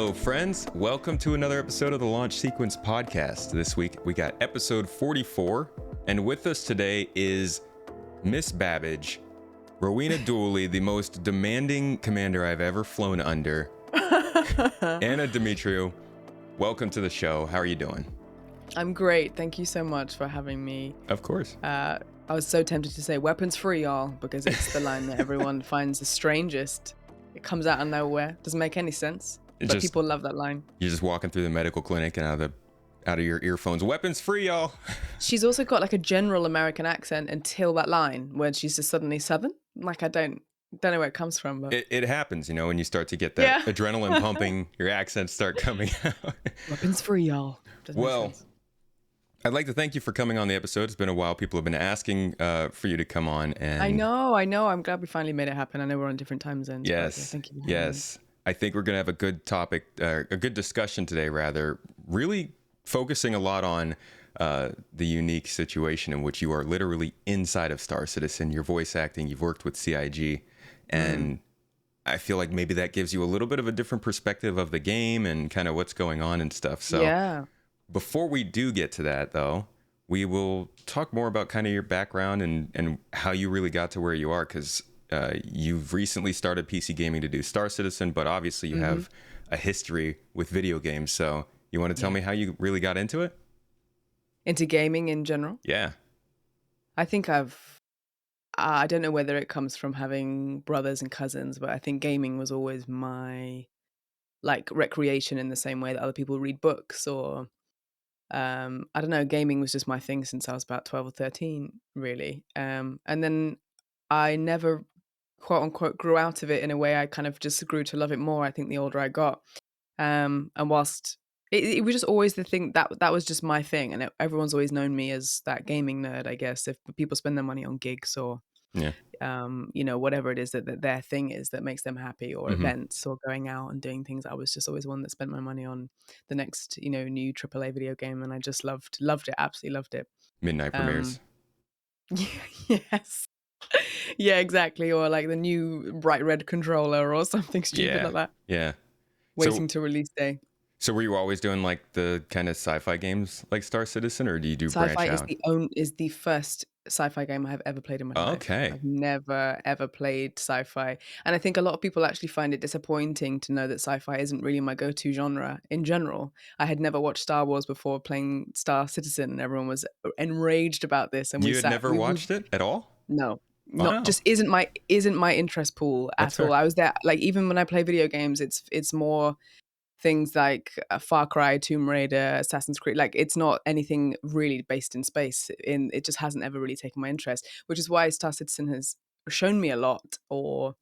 Hello, friends. Welcome to another episode of the Launch Sequence podcast. This week, we got episode 44, and with us today is Miss Babbage, Rowena Dulli, the most demanding commander I've ever flown under, Anna Demetriou. Welcome to the show. How are you doing? I'm great. Thank you so much for having me. Of course. I was so tempted to say weapons free, y'all, because it's the line that everyone finds the strangest. It comes out of nowhere. Doesn't make any sense. But people love that line. You're just walking through the medical clinic and out of your earphones. Weapons free, y'all. She's also got like a general American accent until that line where she's just suddennly Southern. Like I don't know where it comes from. But it happens, when you start to get that adrenaline pumping, your accents start coming out. Weapons free, y'all. Well, I'd like to thank you for coming on the episode. It's been a while. People have been asking for you to come on. And I know. I'm glad we finally made it happen. I know we're on different time zones. Yes. Thank you. Yes. I think we're going to have a good topic, a good discussion today, rather, really focusing a lot on the unique situation in which you are literally inside of Star Citizen. You're voice acting, you've worked with CIG, and I feel like maybe that gives you a little bit of a different perspective of the game and kind of what's going on and stuff. So before we do get to that, though, we will talk more about kind of your background and how you really got to where you are, because you've recently started PC gaming to do Star Citizen, but obviously you have a history with video games. So you want to tell me how you really got into it? Into gaming in general? Yeah. I think I don't know whether it comes from having brothers and cousins, but I think gaming was always my recreation in the same way that other people read books or I don't know, gaming was just my thing since I was about 12 or 13, really. And then I never quote unquote grew out of it in a way. I kind of just grew to love it more, I think, the older I got. And whilst it was just always the thing that was just my thing, and everyone's always known me as that gaming nerd, I guess. If people spend their money on gigs or whatever it is that their thing is that makes them happy, or events or going out and doing things, I was just always one that spent my money on the next new AAA video game, and I just loved it, absolutely loved it. Midnight premieres. Yes. Yeah, exactly. Or like the new bright red controller or something stupid like that. Yeah. Waiting to release day. So were you always doing like the kind of sci-fi games like Star Citizen, or do you do branch out? Sci-fi is the first sci-fi game I have ever played in my life. Okay. I've never ever played sci-fi, and I think a lot of people actually find it disappointing to know that sci-fi isn't really my go-to genre in general. I had never watched Star Wars before playing Star Citizen, and everyone was enraged about this. And you had never watched it at all? No. Wow. Not just isn't my interest pool at all. I was there, like, even when I play video games, it's more things like Far Cry, Tomb Raider, Assassin's Creed. Like, it's not anything really based in space. It just hasn't ever really taken my interest, which is why Star Citizen has shown me a lot, or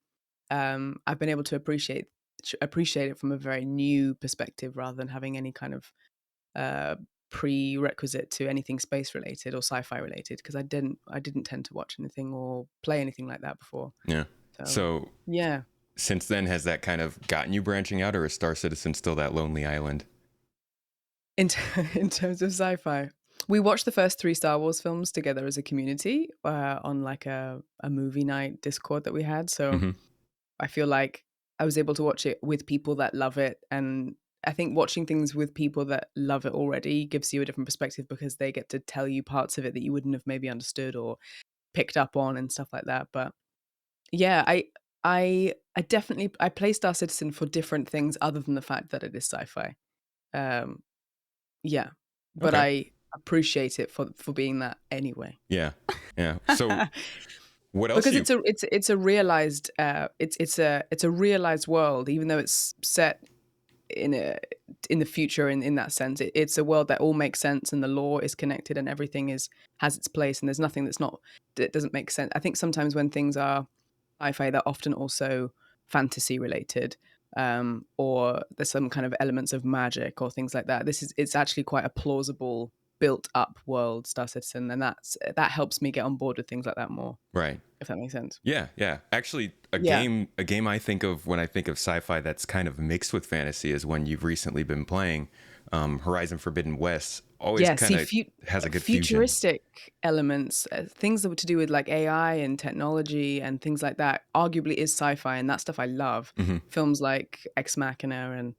I've been able to appreciate it from a very new perspective, rather than having any kind of prerequisite to anything space related or sci-fi related, because I didn't tend to watch anything or play anything like that before. Yeah. So yeah. Since then, has that kind of gotten you branching out, or is Star Citizen still that lonely island? In terms of sci-fi, we watched the first 3 Star Wars films together as a community on like a movie night Discord that we had. So I feel like I was able to watch it with people that love it, and I think watching things with people that love it already gives you a different perspective, because they get to tell you parts of it that you wouldn't have maybe understood or picked up on and stuff like that. But yeah, I definitely play Star Citizen for different things other than the fact that it is sci-fi. Yeah, but Okay. I appreciate it for being that anyway. Yeah. So what else? Because it's a realized it's a realized world, even though it's set in the future. In that sense, it's a world that all makes sense, and the lore is connected, and everything has its place, and there's nothing that doesn't make sense. I think sometimes when things are sci-fi, they're often also fantasy related, or there's some kind of elements of magic or things like that. It's actually quite a plausible built up world, Star Citizen, and that helps me get on board with things like that more. Right. If that makes sense. Yeah. Actually, a game I think of when I think of sci-fi that's kind of mixed with fantasy is one you've recently been playing, Horizon Forbidden West. Always kind of has a good futuristic elements, things that were to do with like AI and technology and things like that. Arguably is sci-fi, and that stuff I love. Films like Ex Machina and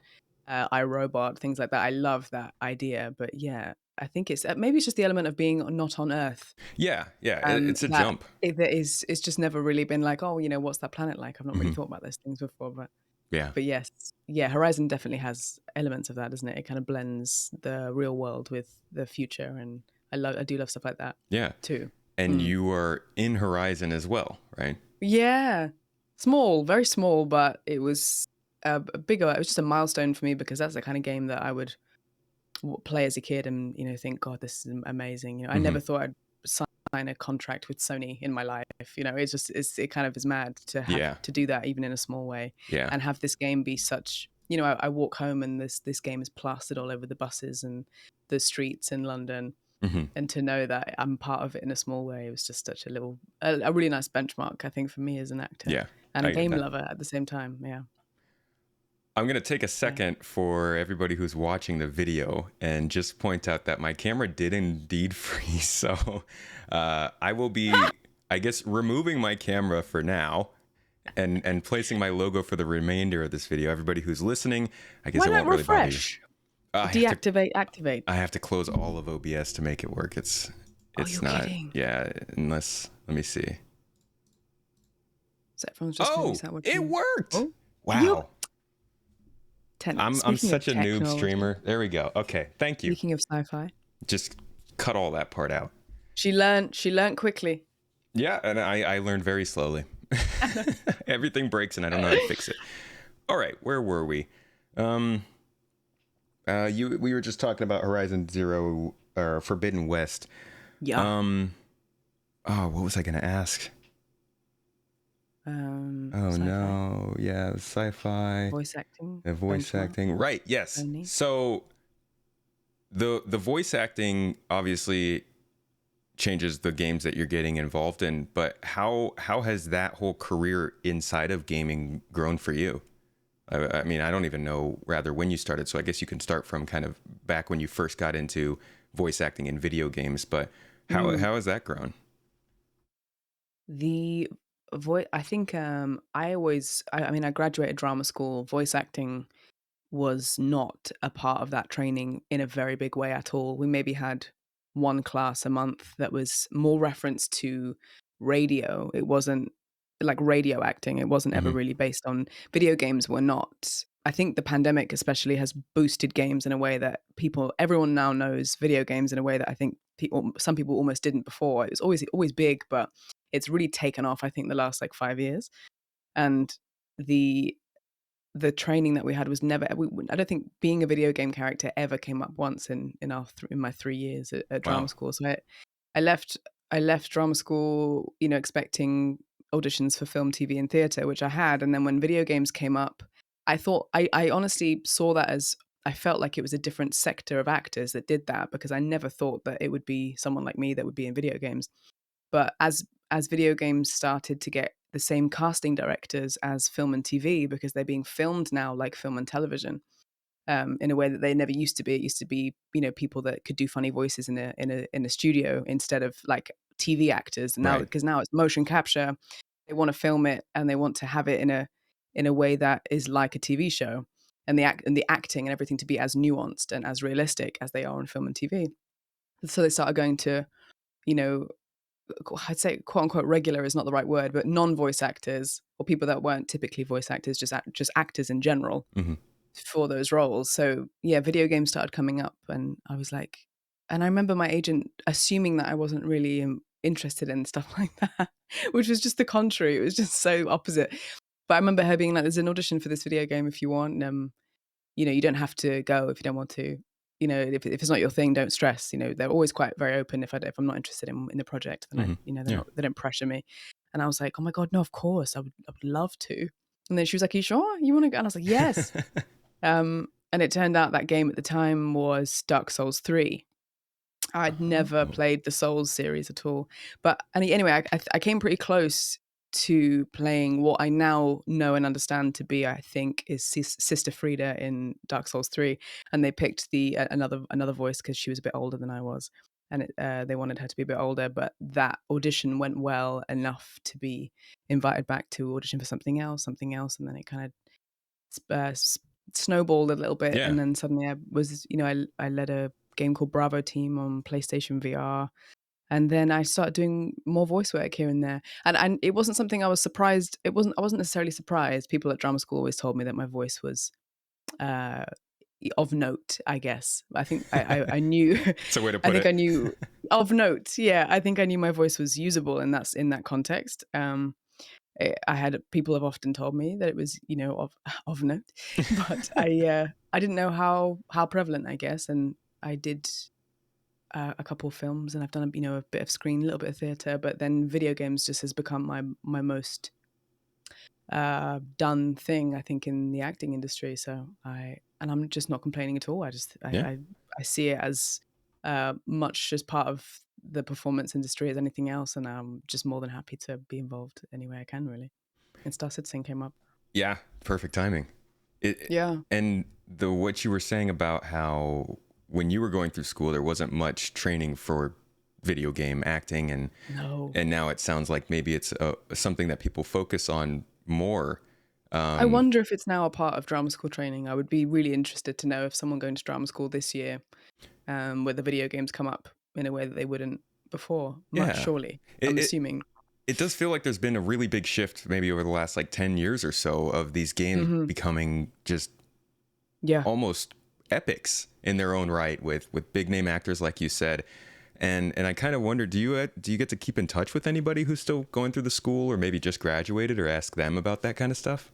iRobot, things like that. I love that idea, but yeah, I think maybe it's just the element of being not on Earth, Yeah, yeah, and it's a that jump. that is it's just never really been like, oh, what's that planet like? I've not really Hmm. thought about those things before, but Yeah, yes, yeah, Horizon definitely has elements of that, doesn't it? It kind of blends the real world with the future, and I do love stuff like that yeah. too. And Mm. you are in Horizon as well, right? Yeah, small, very small, but it was a bigger. It was just a milestone for me because that's the kind of game that I would play as a kid and think, God, this is amazing. I Hmm. never thought I'd sign a contract with Sony in my life. It kind of is mad to have Yeah, to do that even in a small way, yeah. and have this game be such. I walk home and this game is plastered all over the buses and the streets in London, Hmm. and to know that I'm part of it in a small way was just such a really nice benchmark, I think, for me as an actor Yeah, and a I get game that. lover at the same time. Yeah, I'm going to take a yeah. second for everybody who's watching the video and just point out that my camera did indeed freeze. So I will be, I guess, removing my camera for now and placing my logo for the remainder of this video. Everybody who's listening, I guess Why it not won't really bother you. refresh? I have to Deactivate, activate. I have to close all of OBS to make it work. Oh, It's you're not, kidding. yeah, unless, let me see. So everyone's just going to Oh, restart it watching. worked. Oh, you. Wow. I'm Speaking of such a noob technology, streamer. There we go. Okay, thank you. speaking of sci-fi, Just cut all that part out. she learned. She learned quickly. Yeah, and I learned very slowly. Everything breaks and I don't know how to fix it. All right, where were we? We were just talking about Horizon Zero or Forbidden West. Yeah. Um, oh, what was I gonna ask? Oh Sci-fi, no, yeah, sci-fi, voice acting, the voice benchmark, acting. Right, yes. Sony. So the voice acting obviously changes the games that you're getting involved in, but how has that whole career inside of gaming grown for you? I mean, I don't even know rather when you started, so I guess you can start from kind of back when you first got into voice acting in video games, but Mm. how has that grown? The voice. I think. I mean, I graduated drama school. Voice acting was not a part of that training in a very big way at all. We maybe had one class a month that was more reference to radio. It wasn't like radio acting. It wasn't ever Hmm. really based on video games were not. I think the pandemic especially has boosted games in a way that everyone now knows video games in a way that I think some people almost didn't before. It was always big, but it's really taken off, I think, the last like 5 years. And the the training that we had was never. I don't think being a video game character ever came up once in my 3 years at drama Wow. school. So I left I left drama school, expecting auditions for film, TV, and theater, which I had. And then when video games came up, I honestly saw that as I felt like it was a different sector of actors that did that because I never thought that it would be someone like me that would be in video games. But as video games started to get the same casting directors as film and TV because they're being filmed now like film and television, in a way that they never used to be. It used to be, people that could do funny voices in a studio instead of like TV actors. Now Right. because now it's motion capture, they want to film it and they want to have it in a way that is like a TV show, and the acting and everything to be as nuanced and as realistic as they are on film and TV. So they started going to, you know, I'd say quote unquote regular is not the right word, but non-voice actors or people that weren't typically voice actors, just actors in general Hmm. for those roles. So yeah, video games started coming up, and I was like, and I remember my agent assuming that I wasn't really interested in stuff like that, which was just the contrary. It was just so opposite. But I remember her being like, "There's an audition for this video game if you want. You don't have to go if you don't want to. If it's not your thing, don't stress. They're always quite very open. If I'm not interested in the project, then Hmm. Yeah. they don't pressure me." And I was like, "Oh my God, no, of course, I would love to." And then she was like, "Are you sure you want to go?" And I was like, "Yes." And it turned out that game at the time was Dark Souls 3. I'd never Oh. played the Souls series at all. But anyway, I came pretty close to playing what I now know and understand to be, I think, is Sister Frida in Dark Souls 3. And they picked another voice because she was a bit older than I was. And they wanted her to be a bit older. But that audition went well enough to be invited back to audition for something else. And then it kind of snowballed a little bit, Yeah. and then suddenly I was, I led a game called Bravo Team on PlayStation VR, and then I started doing more voice work here and there. And it wasn't something I was surprised. I wasn't necessarily surprised. People at drama school always told me that my voice was uh, of note, I guess. I think I knew. It's a way to I put think it. I knew of note. Yeah, I think I knew my voice was usable, and that's in that context. I had people have often told me that it was, of of note, but I didn't know how prevalent, I guess. And I did a couple of films, and I've done a bit of screen, a little bit of theater, but then video games just has become my most done thing, I think, in the acting industry. So I'm just not complaining at all. Yeah. I see it as much as part of the performance industry as anything else, and I'm just more than happy to be involved any way I can, really. And Star Citizen came up. Yeah. Perfect timing. It, Yeah. and what you were saying about how when you were going through school, there wasn't much training for video game acting, No. and now it sounds like maybe it's something that people focus on more. I wonder if it's now a part of drama school training. I would be really interested to know if someone going to drama school this year, where the video games come up in a way that they wouldn't before. Much Yeah. surely, It, I'm it assuming. it does feel like there's been a really big shift maybe over the last like 10 years or so of these games Hmm. becoming just Yeah. almost epics in their own right with big name actors like you said. And I kind of wonder, do you get to keep in touch with anybody who's still going through the school or maybe just graduated, or ask them about that kind of stuff?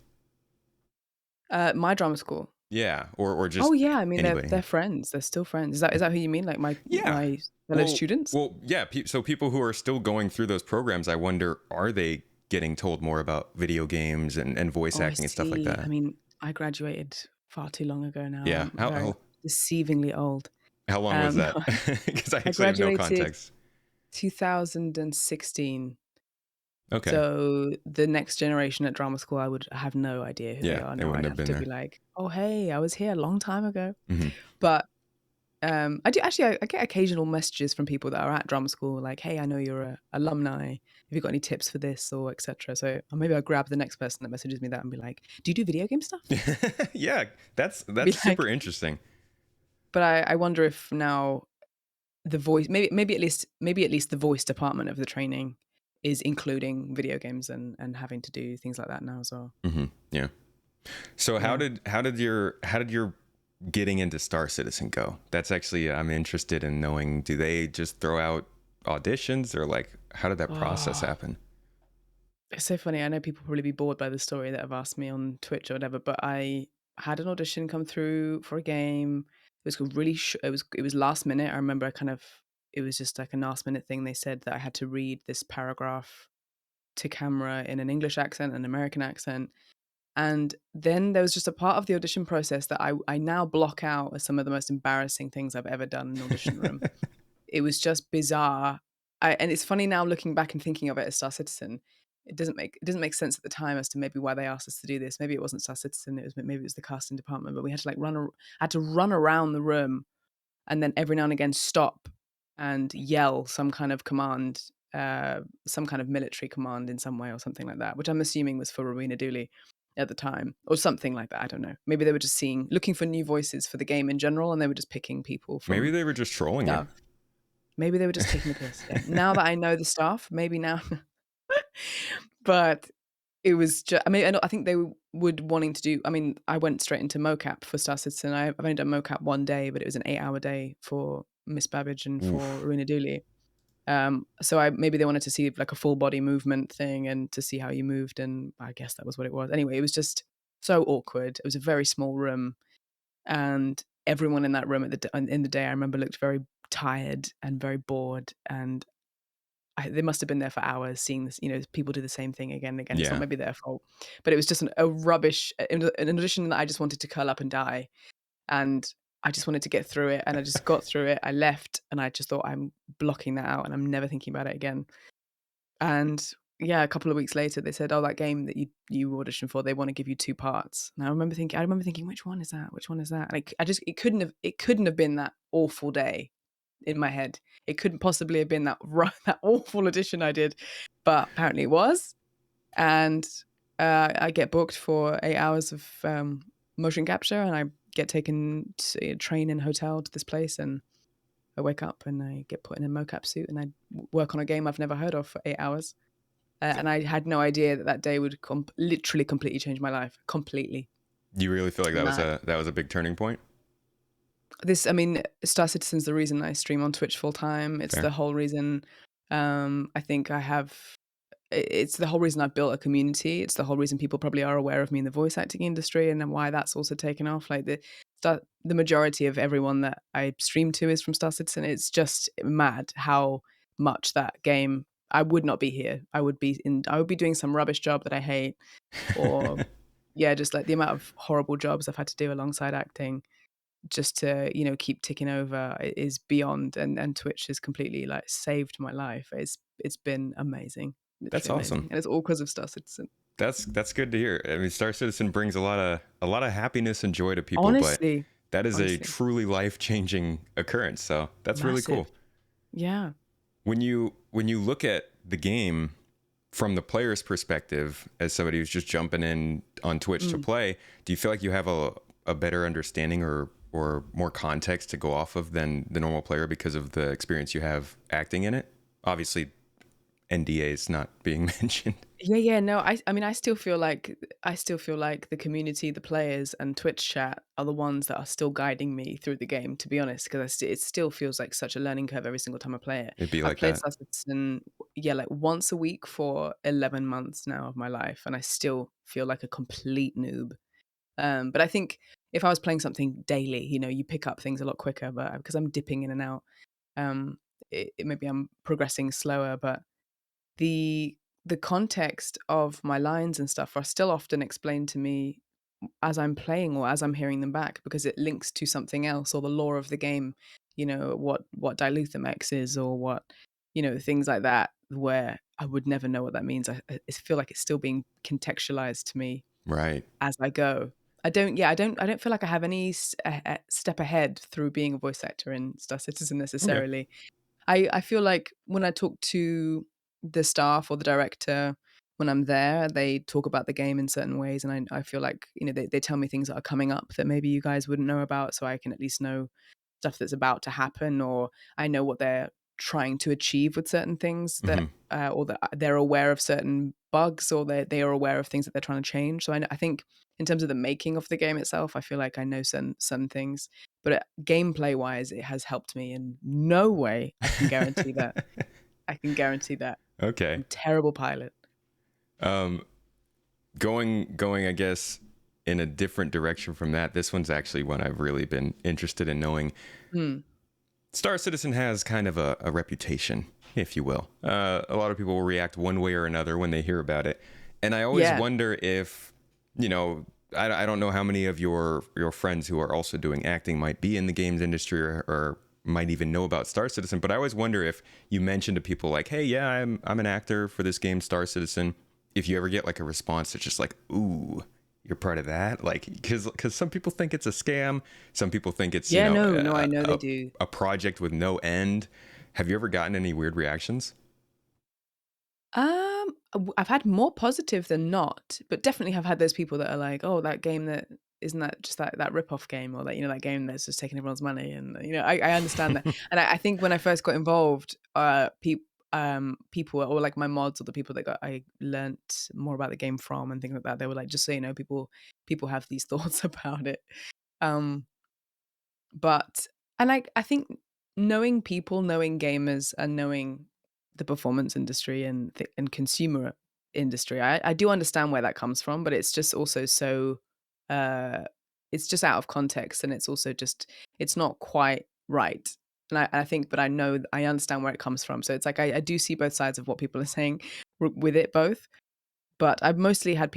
My drama school. Yeah, or Oh just yeah, I mean they're anybody. friends. They're still friends. Is that who you mean? Like Yeah. my fellow Well, students? yeah. So people who are still going through those programs, I wonder, are they getting told more about video games and voice Oh, I acting and stuff like see. I that? mean, I graduated far too long ago now. Yeah. I'm very deceivingly old. How long was that? No, Because I I actually have no graduated context. 2016. Okay. So the next generation at drama school, I would have no idea who they Yeah, are they now. wouldn't I'd have have been to be there. like, "Oh, hey, I was here a long time ago." Hmm. But I do actually. I get occasional messages from people that are at drama school, like, "Hey, I know you're a alumni. Have you got any tips for this or etc." So or maybe I'll grab the next person that messages me that and be like, "Do you do video game stuff?" Yeah, that's Be super like, interesting. but I wonder if now the voice, maybe at least the voice department of the training is including video games and having to do things like that now as well. Hmm. Yeah. So Yeah. how did your getting into Star Citizen go? That's actually, I'm interested in knowing. Do they just throw out auditions, or like how did that process Oh, happen? it's so funny. I know people probably be bored by the story that have asked me on Twitch or whatever, but I had an audition come through for a game. It was really it was last minute. I remember it was just like a last minute thing. They said that I had to read this paragraph to camera in an English accent, an American accent. And then there was just a part of the audition process that I now block out as some of the most embarrassing things I've ever done in an audition room. It was just bizarre. And it's funny now looking back and thinking of it as Star Citizen. It doesn't make sense at the time as to maybe why they asked us to do this. Maybe it wasn't Star Citizen. Maybe it was the casting department. But we had to like had to run around the room, and then every now and again stop and yell some kind of command, some kind of military command in some way or something like that. Which I'm assuming was for Rowena Dulli at the time, or something like that. I don't know. Maybe they were just looking for new voices for the game in general, and they were just picking people Maybe from they were just trolling you. stuff. Maybe they were just taking the piss. Yeah. Now that I know the stuff, maybe now. But it was just, I mean, I think they would wanting to do, I mean, I went straight into mocap for Star Citizen. I've only done mocap one day, but it was an 8-hour day for Miss Babbage and for Oof. Rowena Dulli. So maybe they wanted to see like a full body movement thing and to see how you moved. And I guess that was what it was. Anyway, it was just so awkward. It was a very small room, and everyone in that room in the day, I remember, looked very tired and very bored, and they must have been there for hours seeing this, people do the same thing again and again. It's not Yeah. maybe their fault, but it was just a rubbish, an audition that I just wanted to curl up and die. And I just wanted to get through it. And I just got through it. I left and I just thought, I'm blocking that out and I'm never thinking about it again. And yeah, a couple of weeks later, they said, "Oh, that game that you auditioned for, they want to give you two parts." And I remember thinking, which one is that? Which one is that? And it couldn't have been that awful day in my head. It couldn't possibly have been that that awful audition I did, but apparently it was. And I get booked for 8 hours of motion capture, and I get taken to a train and hotel to this place, and I wake up and I get put in a mocap suit and I work on a game I've never heard of for 8 hours. And I had no idea that that day would literally completely change my life. Completely. You really feel like And that was a big turning point? I mean, Star Citizen's the reason I stream on Twitch full time. It's Fair. the whole reason I think it's the whole reason I've built a community. It's the whole reason people probably are aware of me in the voice acting industry, and then why that's also taken off. Like the majority of everyone that I stream to is from Star Citizen. It's just mad how much that game. I would not be here. I would be doing some rubbish job that I hate, or yeah, just like the amount of horrible jobs I've had to do alongside acting just to, keep ticking over is beyond, and Twitch has completely like saved my life. It's been amazing, That's literally amazing, awesome. and it's all because of Star Citizen. That's good to hear. I mean, Star Citizen brings a lot of happiness and joy to people, but Honestly, that is a honestly, truly life-changing occurrence. So that's really massive. cool. Yeah. When you look at the game from the player's perspective, as somebody who's just jumping in on Twitch to Mm. play, do you feel like you have a better understanding or more context to go off of than the normal player because of the experience you have acting in it? Obviously, NDAs not being mentioned. Yeah. No, I mean, I still feel like the community, the players, and Twitch chat are the ones that are still guiding me through the game. To be honest, because it still feels like such a learning curve every single time I play it. It'd be I've like played that. Star Citizen, yeah, like once a week for 11 months now of my life, and I still feel like a complete noob. But I think if I was playing something daily, you pick up things a lot quicker. But because I'm dipping in and out, um, maybe I'm progressing slower. But the the context of my lines and stuff are still often explained to me as I'm playing or as I'm hearing them back because it links to something else or the lore of the game. What Diluthum X is or what things like that where I would never know what that means. I feel like it's still being contextualized to me Right. as I go. I don't feel like I have any step ahead through being a voice actor in Star Citizen Okay. necessarily. I feel like when I talk to the staff or the director when I'm there, they talk about the game in certain ways, and I feel like they tell me things that are coming up that maybe you guys wouldn't know about, so I can at least know stuff that's about to happen, or I know what they're trying to achieve with certain things that, Hmm. or that they're aware of certain bugs, or they are aware of things that they're trying to change. So I think in terms of the making of the game itself, I feel like I know certain things, but gameplay wise, it has helped me in no way. I can guarantee that. I can guarantee that. Okay. I'm a terrible pilot. Um, going, I guess, in a different direction from that. This one's actually one I've really been interested in knowing. Mm. Star Citizen has kind of a reputation, if you will. A lot of people will react one way or another when they hear about it, and I always Yeah. wonder if, I don't know how many of your friends who are also doing acting might be in the games industry or might even know about Star Citizen. But I always wonder if you mention to people like, "Hey, yeah, I'm an actor for this game, Star Citizen." If you ever get like a response that's just like, "Ooh, you're part of that," like because some people think it's a scam, some people think it's Yeah, no, I know they a, do. a project with no end. Have you ever gotten any weird reactions? I've had more positive than not, but definitely have had those people that are like, "Oh, that game that isn't that just that rip-off game or that, that game that's just taking everyone's money." And, I understand that. And I think when I first got involved, people or like my mods or the people that I learnt more about the game from and things like that, they were like, "Just so you know, people have these thoughts about it." Um, but and I think knowing people, knowing gamers, and knowing the performance industry and consumer industry, I do understand where that comes from, but it's just also so uh, it's just out of context, and it's also just it's not quite right. And I think, but I understand where it comes from. So it's like I do see both sides of what people are saying with it both. But I've mostly had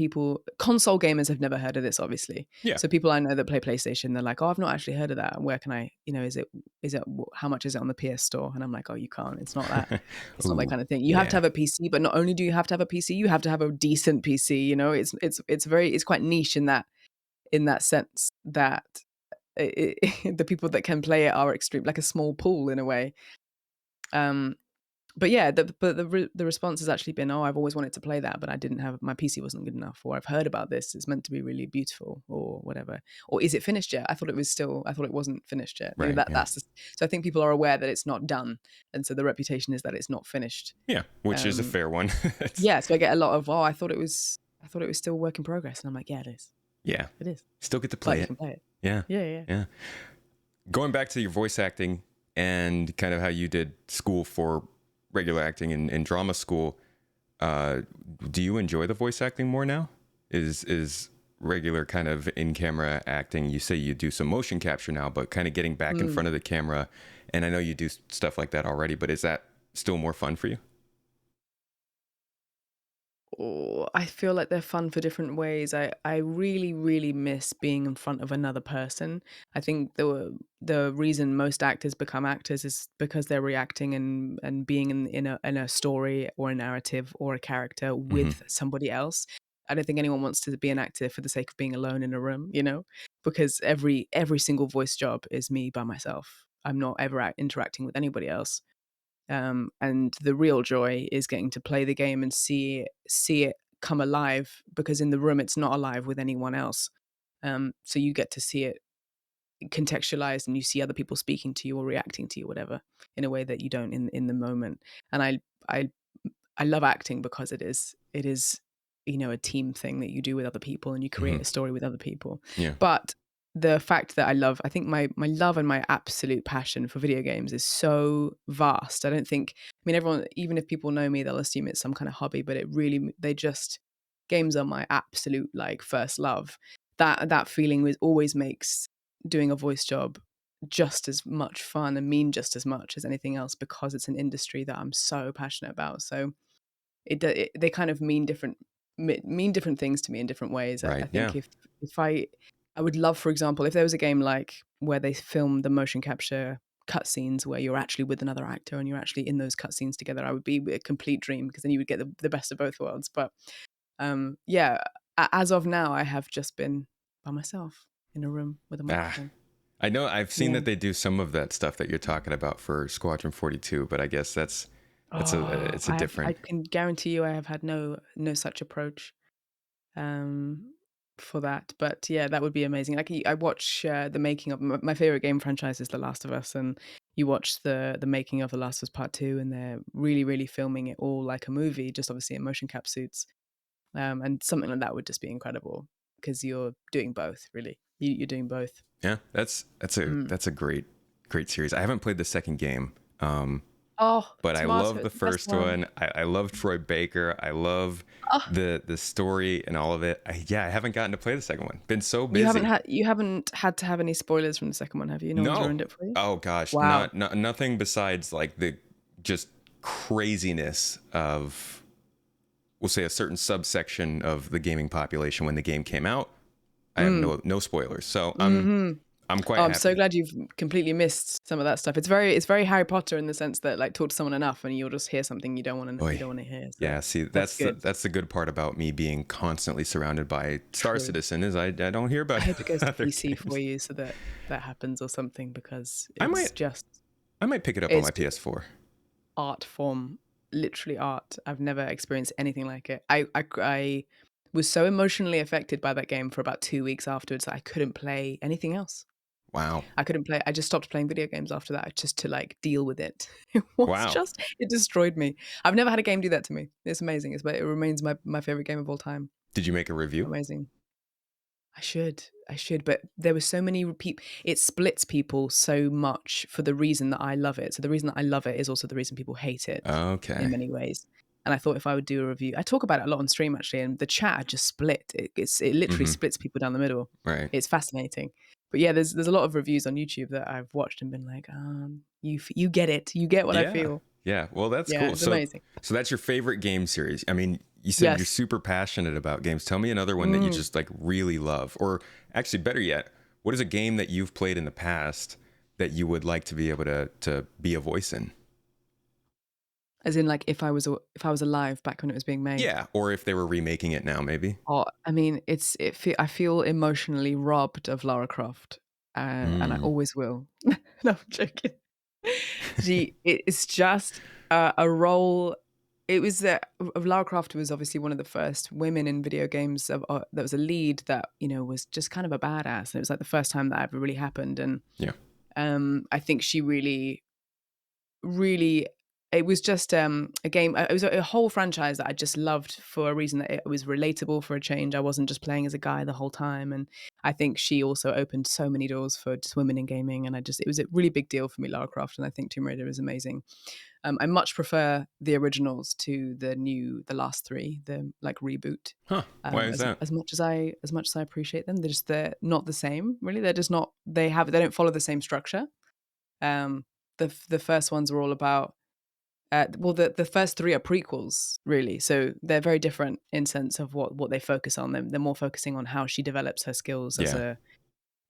console gamers have never heard of this, obviously. Yeah. So people I know that play PlayStation, they're like, "Oh, I've not actually heard of that. Where can I, how much is it on the PS Store?" And I'm like, "Oh, you can't. It's not that. It's not that Ooh, kind of thing. You have to yeah. have a PC, but not only do you have to have a PC, you have to have a decent PC. It's quite niche in that sense that the people that can play it are extreme, like a small pool in a way. Um, But yeah, the response has actually been, "Oh, I've always wanted to play that, but I didn't have my PC wasn't good enough," or "I've heard about this. It's meant to be really beautiful," or whatever. Or "Is it finished yet? I thought it wasn't finished yet." Right. Yeah. So I think people are aware that it's not done, and so the reputation is that it's not finished. Yeah. Which is a Um, fair one. It's, yeah, so I get a lot of, "Oh, I thought it was still work in progress," and I'm like, "Yeah, it is. yeah. It is. Still get to But play you it. can play it." Yeah. Yeah, yeah. Yeah. Going back to your voice acting and kind of how you did school for regular acting and drama school, uh, do you enjoy the voice acting more now? Is regular kind of in camera acting? You say you do some motion capture now, but kind of getting back in Mm. front of the camera, and I know you do stuff like that already, but is that still more fun for you? Oh, I feel like they're fun for different ways. I really, really miss being in front of another person. I think the reason most actors become actors is because they're reacting and being in a story or a narrative or a character Hmm. with somebody else. I don't think anyone wants to be an actor for the sake of being alone in a room, because every single voice job is me by myself. I'm not ever interacting with anybody else. And the real joy is getting to play the game and see it come alive, because in the room it's not alive with anyone else. So you get to see it contextualized, and you see other people speaking to you or reacting to you, whatever, in a way that you don't in the moment. And I I love acting because it is a team thing that you do with other people, and you create a Hmm. story with other people. Yeah. But the fact that I think my love and my absolute passion for video games is so vast. I mean, everyone, even if people know me, they'll assume it's some kind of hobby, but it really, they just, games are my absolute like first love. That feeling always makes doing a voice job just as much fun and mean just as much as anything else, because it's an industry that I'm so passionate about. So they kind of mean different things to me in different ways. I Right. think Yeah. if I would love, for example, if there was a game like where they film the motion capture cutscenes where you're actually with another actor and you're actually in those cutscenes together, I would be a complete dream, because then you would get the best of both worlds. But yeah, as of now, I have just been by myself in a room with a Ah, microphone. I know I've seen Yeah. that they do some of that stuff that you're talking about for Squadron 42, but I guess Oh, it's a I different. can guarantee you I have had no such approach um, for that. But yeah, that would be amazing. Like, I watch the making of my favorite game franchise is The Last of Us, and you watch the making of The Last of Us Part Two, and they're really, really filming it all like a movie, just obviously in motion cap suits. And something like that would just be incredible, because you're doing both. Really, you're doing both. Yeah, Mm. that's a great series. I haven't played the second game, Oh, but I love Tomato, the it's the best first one. one. I love Troy Baker. I love Oh, the story and all of it. Yeah, I haven't gotten to play the second one. Been so you haven't busy. had you haven't had to have any spoilers from the second one, have you? No one's No. ruined it for you. Oh gosh, Wow. nothing besides like the just craziness of, we'll say, a certain subsection of the gaming population when the game came out. I have Mm. no spoilers, so Hmm. I'm Oh, quite I'm so happy. glad you've completely missed some of that stuff. It's very Harry Potter in the sense that, like, talk to someone enough and you'll just hear something you Boy, don't want to hear. So yeah. See, that's good. that's the good part about me being constantly surrounded by Star True. Citizen is I don't hear I about hope it goes to other PC for games. you so that that happens or something, because I might I might pick it up on my it's PS4. art form, literally art. I've never experienced anything like it. I was so emotionally affected by that game for about 2 weeks afterwards that I couldn't play anything else. Wow, I couldn't play. I just stopped playing video games after that, just to like deal with it. wow. It destroyed me. I've never had a game do that to me. It's amazing. It remains my favorite game of all time. Did you make a review? Amazing. I should, but there were so many repeat. It splits people so much for the reason that I love it. So the reason that I love it is also the reason people hate it in Okay. many ways. And I thought if I would do a review, I talk about it a lot on stream actually, and the chat had just split. It literally Mm-hmm. splits people down the middle. Right. It's fascinating. But yeah, there's a lot of reviews on YouTube that I've watched and been like, you get it, you get what I Yeah. feel. Yeah. Well, that's Yeah, cool. it's amazing. So that's your favorite game series. I mean, you said you're Yes. super passionate about games. Tell me another one that you Mm. just like really love, or actually better yet, what is a game that you've played in the past that you would like to be able to be a voice in? As in, like, if I was alive back when it was being made. Yeah, or if they were remaking it now, maybe. Oh, I mean, I feel emotionally robbed of Lara Croft, and I Mm. always will. No, I'm joking. It's just a role. It was Lara Croft was obviously one of the first women in video games that was a lead that was just kind of a badass, and it was like the first time that ever really happened. And Yeah. I think she really, it was just a game. It was a whole franchise that I just loved for a reason, that it was relatable for a change. I wasn't just playing as a guy the whole time, and I think she also opened so many doors for just women in gaming. And it was a really big deal for me, Lara Croft, and I think Tomb Raider is amazing. I much prefer the originals to the last three, the like reboot. Huh. Why is As that? as much as I appreciate them, they're not the same. Really, they're just not. They don't follow the same structure. Um, the first ones are all about. Well, the first three are prequels, really. So they're very different in sense of what they focus on. They're more focusing on how she develops her skills Yeah.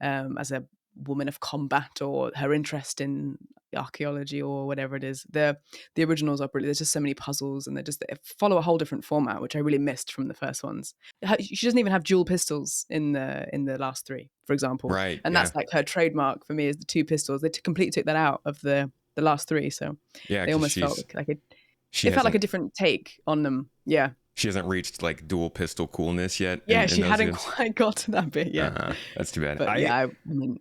as a woman of combat, or her interest in archaeology, or whatever it is. The originals are brilliant. There's just so many puzzles, and they follow a whole different format, which I really missed from the first ones. She doesn't even have dual pistols in the last three, for example, Right. and Yeah. that's like her trademark for me, is the two pistols. They completely took that out of the last three, so Yeah. they Because almost felt like she it felt like hasn't a different take on them. Yeah, she hasn't reached like dual pistol coolness yet yeah, in she those hadn't games. quite got to that bit yet. That's too bad. But yeah, I mean,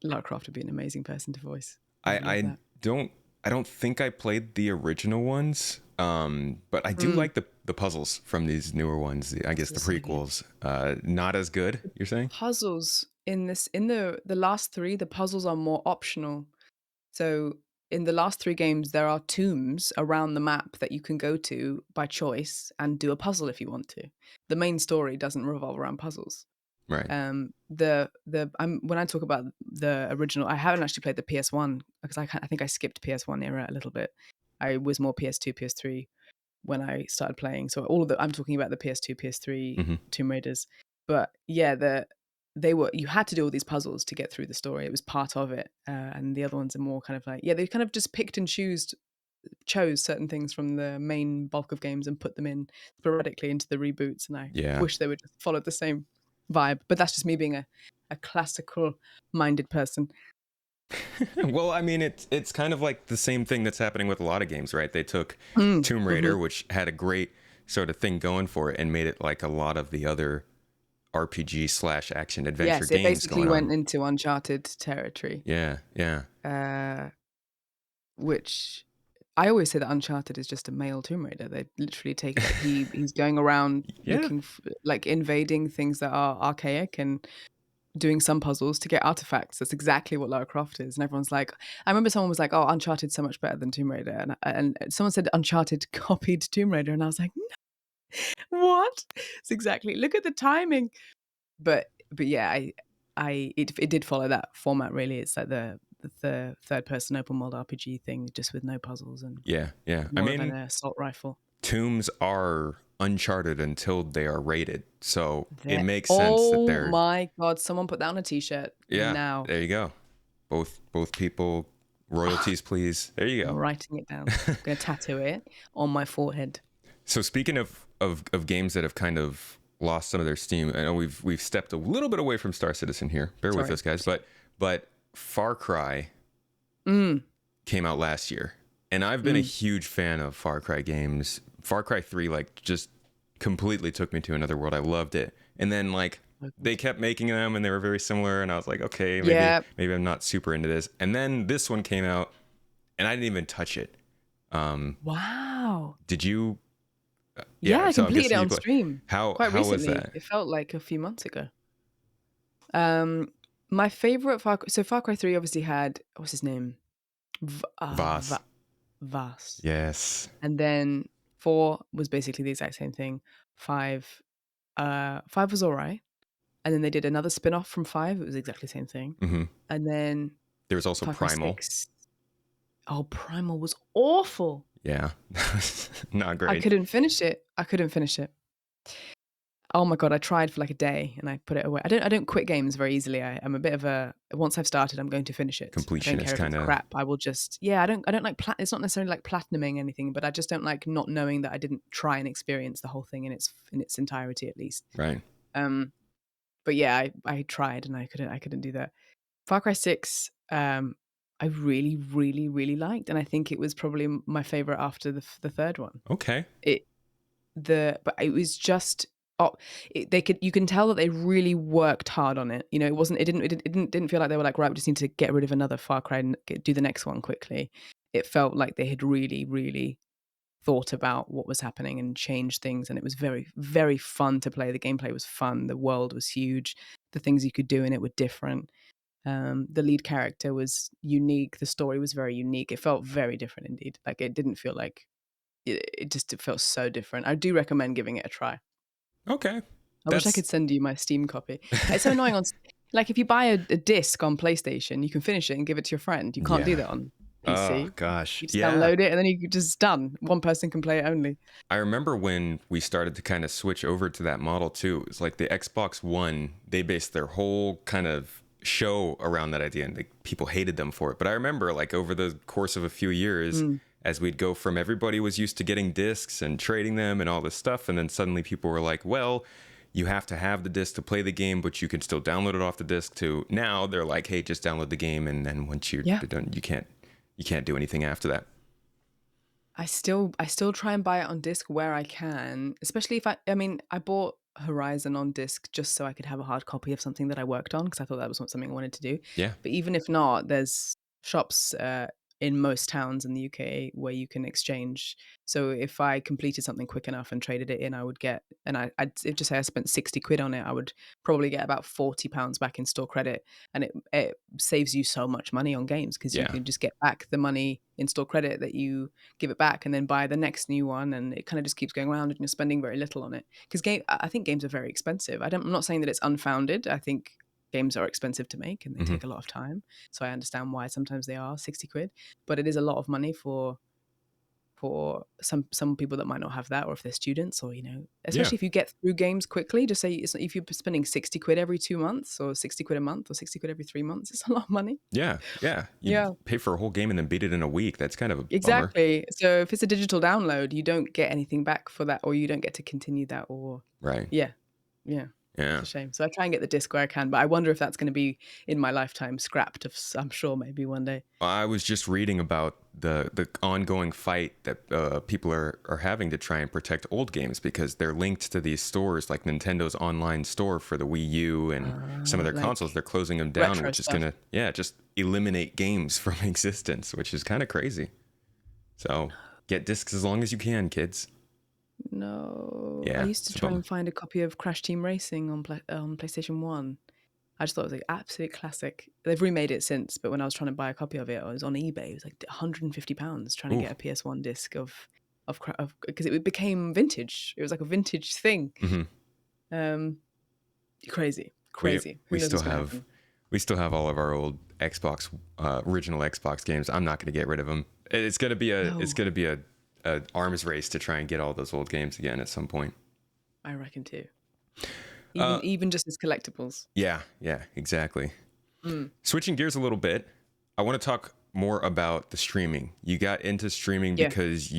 Lara Croft would be an amazing person to voice. I would love I that. don't think I played the original ones. But I do like the puzzles from these newer ones. I guess the So good. prequels. Not as good, you're saying? Puzzles in the last three, the puzzles are more optional. So in the last three games, there are tombs around the map that you can go to by choice and do a puzzle if you want to. The main story doesn't revolve around puzzles. Right. When I talk about the original, I haven't actually played the PS1 because I think I skipped PS1 era a little bit. I was more PS2, PS3 when I started playing. So I'm talking about the PS2, PS3 Hmm. Tomb Raiders. But yeah, you had to do all these puzzles to get through the story. It was part of it. And the other ones are more kind of like, yeah, they kind of just picked and chose certain things from the main bulk of games and put them in sporadically into the reboots. And I Yeah. wish they would just follow the same vibe. But that's just me being a classical minded person. Well, I mean, it's kind of like the same thing that's happening with a lot of games, right? They took Tomb Raider, Mm-hmm. which had a great sort of thing going for it, and made it like a lot of the other RPG slash action adventure Yes, it games basically going went on. into Uncharted territory. Yeah, yeah, Which I always say that Uncharted is just a male Tomb Raider. They literally take like he's going around yeah, like invading things that are archaic and doing some puzzles to get artifacts. That's exactly what Lara Croft is. And everyone's like, I remember someone was like, "Oh, Uncharted's so much better than Tomb Raider," and someone said Uncharted copied Tomb Raider, and I was like, "What?" It's exactly. Look at the timing. But yeah, it did follow that format really. It's like the third person open world RPG thing, just with no puzzles and yeah, yeah. I more of an mean, assault rifle. tombs are uncharted until they are rated, so it They're, makes sense that oh they're. my god! Someone put that on a t-shirt Yeah, now. there you go. Both people, royalties, please. There you I'm go. writing it down. I'm gonna tattoo it on my forehead. So speaking of games that have kind of lost some of their steam, I know we've stepped a little bit away from Star Citizen here. Bear with Sorry. us, guys. But Far Cry Mm, came out last year, and I've been a mm. huge fan of Far Cry games. Far Cry 3 like just completely took me to another world. I loved it. And then like they kept making them and they were very similar and I was like, okay, Yeah. maybe I'm not super into this. And then this one came out and I didn't even touch it. Wow. Did you Yeah, yeah, I so I'm completed it guessing you on play. stream quite How was recently. that? It felt like a few months ago. My favorite Far Cry 3 obviously had, what's his name? Voss. Vas. Yes. And then 4 was basically the exact same thing. 5 5 was all right. And then they did another spin-off from 5. It was exactly the same thing. Hmm. And then There was also Far Cry Primal. 6. Oh, Primal was awful. Yeah. Not I great. couldn't finish it. Oh my god, I tried for like a day and I put it away. I don't quit games very easily. I'm a bit of a, once I've started, I'm going to finish it. I don't care Completionist if it's kind of. crap. I will just, yeah, I don't like it's not necessarily like platinuming anything, but I just don't like not knowing that I didn't try and experience the whole thing in its entirety at least. Right. But yeah, I tried and I couldn't do that. Far Cry 6, I really, really, really liked, and I think it was probably my favorite after the third one. Okay. It but it was just oh, they could you can tell that they really worked hard on it. You know, it didn't feel like they were like, right, we just need to get rid of another Far Cry and do the next one quickly. It felt like they had really, really thought about what was happening and changed things, and it was very, very fun to play. The gameplay was fun. The world was huge. The things you could do in it were different. The lead character was unique. The story was very unique. It felt very different indeed. Like it didn't feel like it felt so different. I do recommend giving it a try. Okay. I wish I That's could send you my Steam copy. It's so annoying like if you buy a disc on PlayStation, you can finish it and give it to your friend. You can't do yeah. that on Oh PC. gosh. You just Yeah. download it and then you just done. One person can play it only. I remember when we started to kind of switch over to that model too. It's like the Xbox One, they based their whole kind of show around that idea, and people hated them for it. But I remember like over the course of a few years, Mm. as we'd go from everybody was used to getting discs and trading them and all this stuff, and then suddenly people were like, well, you have to have the disc to play the game, but you can still download it off the disc too. Now they're like, hey, just download the game, and then once you're Yeah. done, you can't do anything after that. I still try and buy it on disc where I can, especially if I mean, I bought Horizon on disc just so I could have a hard copy of something that I worked on because I thought that was something I wanted to do. Yeah. But even if not, there's shops in most towns in the UK where you can exchange. So if I completed something quick enough and traded it in, I would get, and I'd just say I spent 60 quid on it, I would probably get about £40 back in store credit. And it saves you so much money on games because you Yeah. can just get back the money in store credit that you give it back and then buy the next new one, and it kind of just keeps going around and you're spending very little on it because I think games are very expensive. I'm not saying that it's unfounded. I think games are expensive to make and they Hmm. take a lot of time, so I understand why sometimes they are 60 quid, but it is a lot of money for some people that might not have that, or if they're students, or Yeah. especially if you get through games quickly. Just say if you're spending 60 quid every 2 months or 60 quid a month or 60 quid every 3 months, it's a lot of money. Yeah. Yeah. You Yeah. pay for a whole game and then beat it in a week. That's kind of a bummer. Exactly. So if it's a digital download, you don't get anything back for that, or you don't get to continue that, or Right. yeah, yeah. It's Yeah. a shame. So I try and get the disc where I can, but I wonder if that's going to be in my lifetime scrapped. I'm sure maybe one day. I was just reading about the ongoing fight that people are having to try and protect old games because they're linked to these stores like Nintendo's online store for the Wii U and some of their consoles. Like They're closing them down, retro which is stuff. gonna just eliminate games from existence, which is kind of crazy. So get discs as long as you can, kids. No, I Yeah, used to it's a try bummer. and find a copy of Crash Team Racing on PlayStation 1. I just thought it was like absolute classic. They've remade it since, but when I was trying to buy a copy of it, I was on eBay. It was like £150 trying to Ooh. get a PS1 disc of because it became vintage. It was like a vintage thing. Hmm. Um, crazy, We crazy. Who we knows still what's going to have happen? we still have all of our old Xbox original Xbox games. I'm not going to get rid of them. It's No, gonna be a arms race to try and get all those old games again at some point. I reckon too. Uh, Even just as collectibles. yeah, exactly. Mm. Switching gears a little bit, I want to talk more about the streaming. You got into streaming Yeah. because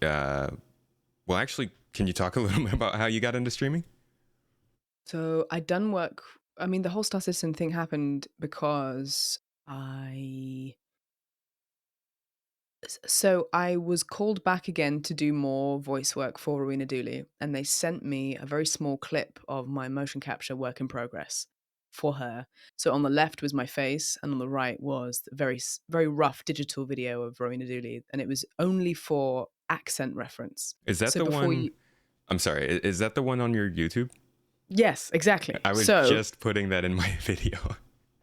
well, actually, can you talk a little bit about how you got into streaming? So I done work. I mean, the whole Star Citizen thing happened because I so I was called back again to do more voice work for Rowena Dulli, and they sent me a very small clip of my motion capture work in progress for her. So on the left was my face, and on the right was the very rough digital video of Rowena Dulli, and it was only for accent reference. Is that So the before one? you, I'm sorry. Is that the one on your YouTube? yes, exactly. I was So just putting that in my video.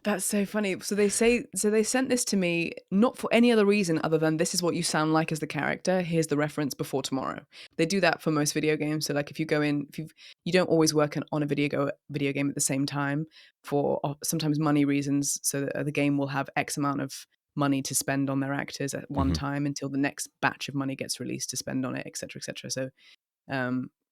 that's so funny. So they sent this to me not for any other reason other than this is what you sound like as the character. Here's the reference before tomorrow. They do that for most video games. So like if you go in, if you don't always work on a video game at the same time for sometimes money reasons. So that the game will have X amount of money to spend on their actors at one Hmm. time until the next batch of money gets released to spend on it, etc., etc. So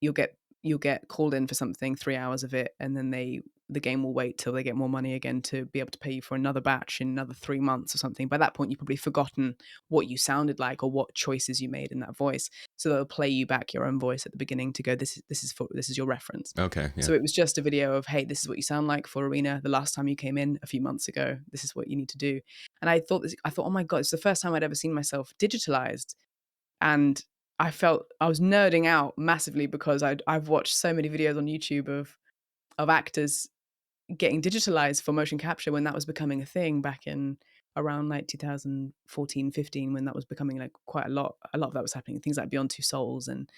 you'll get called in for something, 3 hours of it, and then they the game will wait till they get more money again to be able to pay you for another batch in another 3 months or something. By that point, you've probably forgotten what you sounded like or what choices you made in that voice. So they'll play you back your own voice at the beginning to go, this is your reference. Okay. Yeah. So it was just a video of, hey, this is what you sound like for Rowena the last time you came in a few months ago. This is what you need to do. And I thought, oh my God, it's the first time I'd ever seen myself digitalized. And I felt I was nerding out massively because I've watched so many videos on YouTube of actors getting digitalized for motion capture when that was becoming a thing back in around like 2014, 15, when that was becoming like quite a lot of that was happening. Things like Beyond Two Souls. And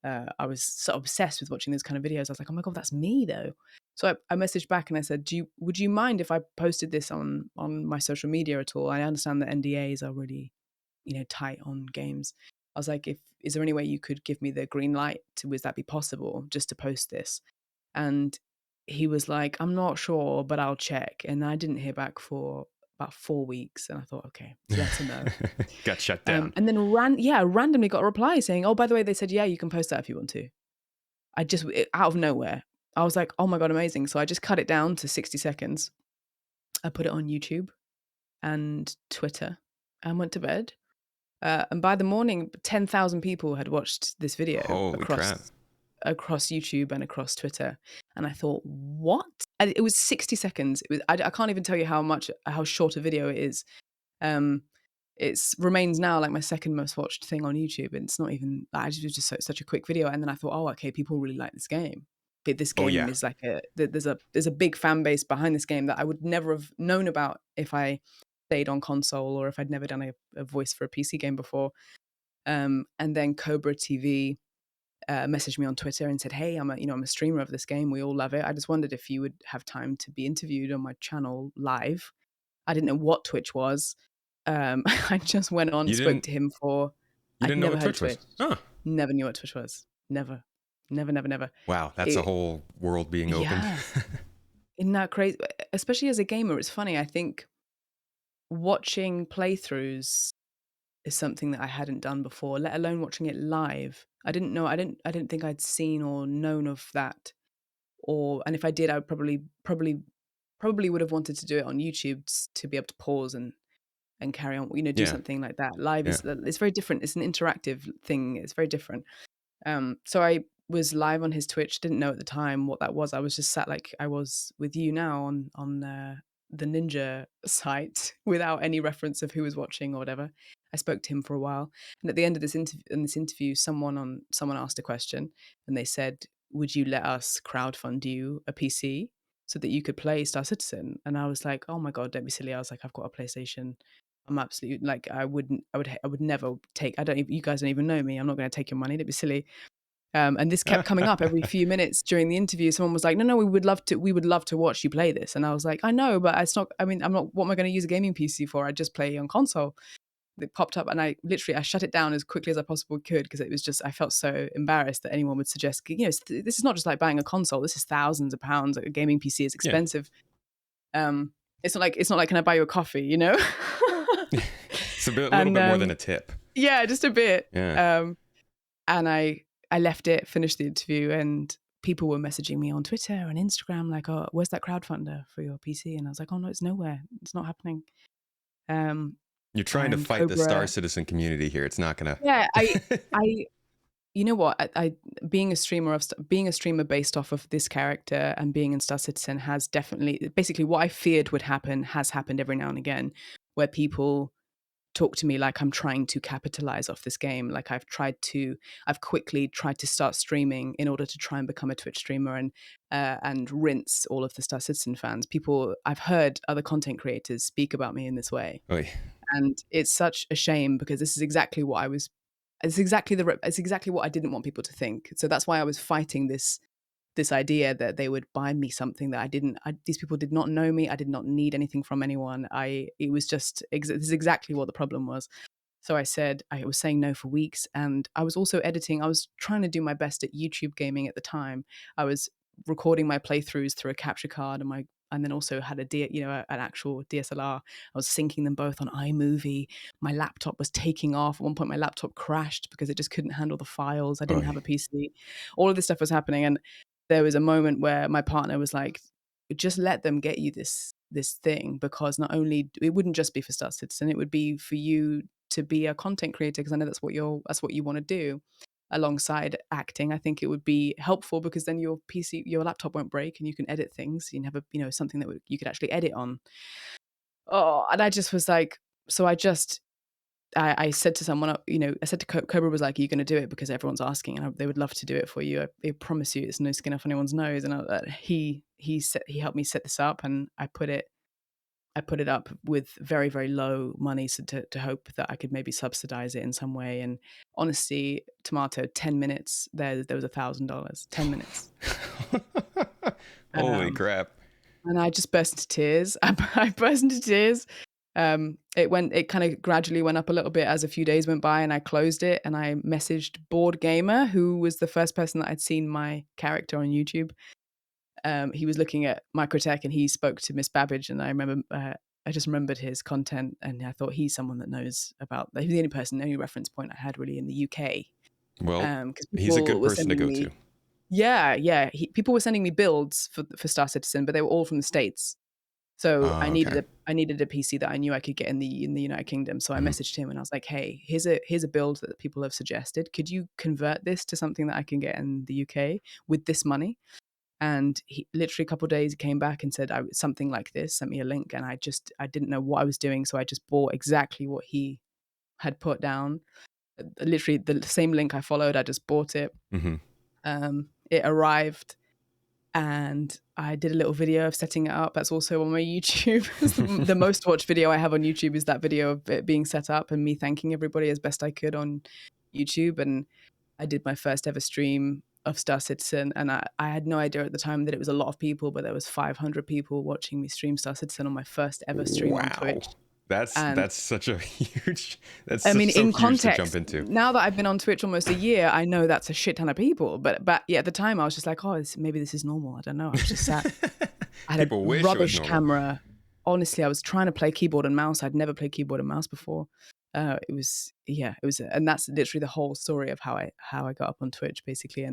I was so obsessed with watching those kind of videos. I was like, oh my God, that's me though. So I messaged back and I said, would you mind if I posted this on my social media at all? I understand that NDAs are really, tight on games. I was like, is there any way you could give me the green light would that be possible just to post this? And he was like, I'm not sure, but I'll check. And I didn't hear back for about 4 weeks. And I thought, okay, that's a no. Got shut down. And then randomly got a reply saying, oh, by the way, they said, yeah, you can post that if you want to. Out of nowhere, I was like, oh my God, amazing. So I just cut it down to 60 seconds. I put it on YouTube and Twitter and went to bed. And by the morning, 10,000 people had watched this video Holy crap. across YouTube and across Twitter. And I thought, what? And it was 60 seconds. I can't even tell you how short a video it is. It remains now like my second most watched thing on YouTube. And it's not even, it was just such a quick video. And then I thought, oh, okay, people really like this game. But this game is like there's a big fan base behind this game that I would never have known about if I stayed on console or if I'd never done a voice for a PC game before. And then Cobra TV messaged me on Twitter and said, hey, I'm a streamer of this game. We all love it. I just wondered if you would have time to be interviewed on my channel live. I didn't know what Twitch was. I just went on, spoke to him for... You didn't know what Twitch was? Huh. Never knew what Twitch was. Never. Wow, that's a whole world being opened. Yeah. Isn't that crazy? Especially as a gamer, it's funny. I think watching playthroughs is something that I hadn't done before, let alone watching it live. I didn't think I'd seen or known of that. And if I did, I would probably would have wanted to do it on YouTube to be able to pause and carry on, do something like that. Live it's very different. It's an interactive thing. It's very different. So I was live on his Twitch, didn't know at the time what that was. I was just sat like I was with you now on the Ninja site without any reference of who was watching or whatever. I spoke to him for a while. And at the end of this interview, someone asked a question and they said, would you let us crowdfund you a PC so that you could play Star Citizen? And I was like, oh my God, don't be silly. I was like, I've got a PlayStation. I'm absolutely like, I would never take, you guys don't even know me. I'm not going to take your money. Don't be silly. And this kept coming up every few minutes during the interview. Someone was like, no, we would love to watch you play this. And I was like, I know, but I'm not, what am I going to use a gaming PC for? I just play on console. It popped up and I shut it down as quickly as I possibly could because it was just, I felt so embarrassed that anyone would suggest, this is not just like buying a console. This is thousands of pounds. Like a gaming PC is expensive. Yeah. It's not like, can I buy you a coffee, It's a little bit more than a tip. Yeah, just a bit. Yeah. And I left it, finished the interview, and people were messaging me on Twitter and Instagram like, oh, where's that crowdfunder for your PC? And I was like, oh no, it's nowhere. It's not happening. You're trying to fight the Star Citizen community here. It's not gonna. Yeah, I you know what? I being a streamer based off of this character and being in Star Citizen has definitely, basically what I feared would happen has happened every now and again, where people talk to me like I'm trying to capitalize off this game. Like I've quickly tried to start streaming in order to try and become a Twitch streamer and rinse all of the Star Citizen fans. I've heard other content creators speak about me in this way. Oy. And it's such a shame because this is exactly what it's exactly what I didn't want people to think. So that's why I was fighting this idea that they would buy me something that these people did not know me. I did not need anything from anyone. It was just, this is exactly what the problem was. So I was saying no for weeks. And I was also editing. I was trying to do my best at YouTube gaming at the time. I was recording my playthroughs through a capture card and then also had an actual DSLR. I was syncing them both on iMovie. My laptop was taking off. At one point, my laptop crashed because it just couldn't handle the files. I didn't have a PC. All of this stuff was happening. And there was a moment where my partner was like, just let them get you this thing, because not only it wouldn't just be for Star Citizen, it would be for you to be a content creator, because I know that's what you want to do alongside acting. I think it would be helpful because then your laptop won't break and you can edit things. You can have something that you could actually edit on. Oh, and I just was like, so I said to someone, I said to Cobra was like, "Are you going to do it? Because everyone's asking, and they would love to do it for you. I promise you, it's no skin off anyone's nose." And he helped me set this up, and I put it up with very, very low money, so to hope that I could maybe subsidize it in some way. And honestly, tomato, 10 minutes, there was $1,000. 10 minutes. Holy Um, crap. and I just burst into tears. I burst into tears. It kind of gradually went up a little bit as a few days went by, and I closed it, and I messaged Board Gamer, who was the first person that I'd seen my character on YouTube. He was looking at Microtech, and he spoke to Miss Babbage, and I just remembered his content, and I thought he's someone that knows about. He's the only reference point I had really in the UK. Well, Because he's a people good were person to sending go me, to. yeah. People were sending me builds for Star Citizen, but they were all from the States. So I Okay. needed a PC that I knew I could get in the United Kingdom. So I Mhm. messaged him and I was like, "Hey, here's a build that people have suggested. Could you convert this to something that I can get in the UK with this money?" And he literally a couple of days came back and said something like this, sent me a link, and I didn't know what I was doing, so I just bought exactly what he had put down. Literally the same link I followed, I just bought it. Mhm. It arrived, and I did a little video of setting it up. That's also on my YouTube. It's the most watched video I have on YouTube is that video of it being set up and me thanking everybody as best I could on YouTube. And I did my first ever stream of Star Citizen, and I had no idea at the time that it was a lot of people, but there was 500 people watching me stream Star Citizen on my first ever stream on Wow. Twitch. That's And such a huge. That's I mean, so in huge to jump context, into. now that I've been on Twitch almost a year, I know that's a shit ton of people. But yeah, at the time, I was just like, oh, maybe this is normal. I don't know. I was just sat. I had a People wish it was rubbish normal. camera. Honestly, I was trying to play keyboard and mouse. I'd never played keyboard and mouse before. It was, and that's literally the whole story of how I got up on Twitch, basically.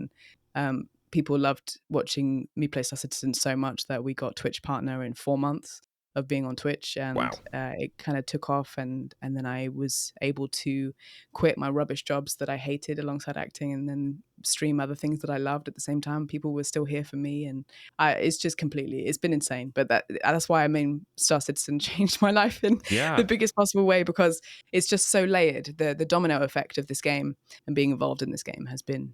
And people loved watching me play Star Citizen so much that we got Twitch partner in 4 months of being on Twitch, and Wow. it kind of took off, and then I was able to quit my rubbish jobs that I hated alongside acting, and then stream other things that I loved at the same time. People were still here for me, and it's been insane. But that's why Star Citizen changed my life in the Yeah. biggest possible way, because it's just so layered. The domino effect of this game and being involved in this game has been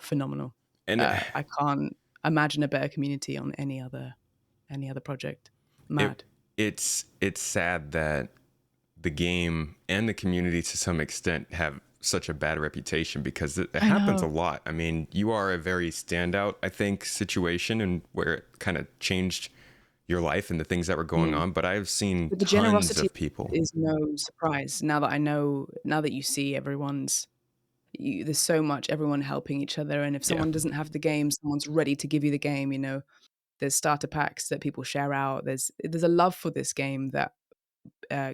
phenomenal. And I can't imagine a better community on any other project. it Mad. it's sad that the game and the community to some extent have such a bad reputation, because it I happens a know. lot. I mean, you are a very standout, I think, situation, and where it kind of changed your life and the things that were going Mm. on. But I've seen But the tons generosity of people. is no surprise now that I know. Now that you see there's so much everyone helping each other, and if Yeah. someone doesn't have the game, someone's ready to give you the game. There's starter packs that people share out. There's a love for this game that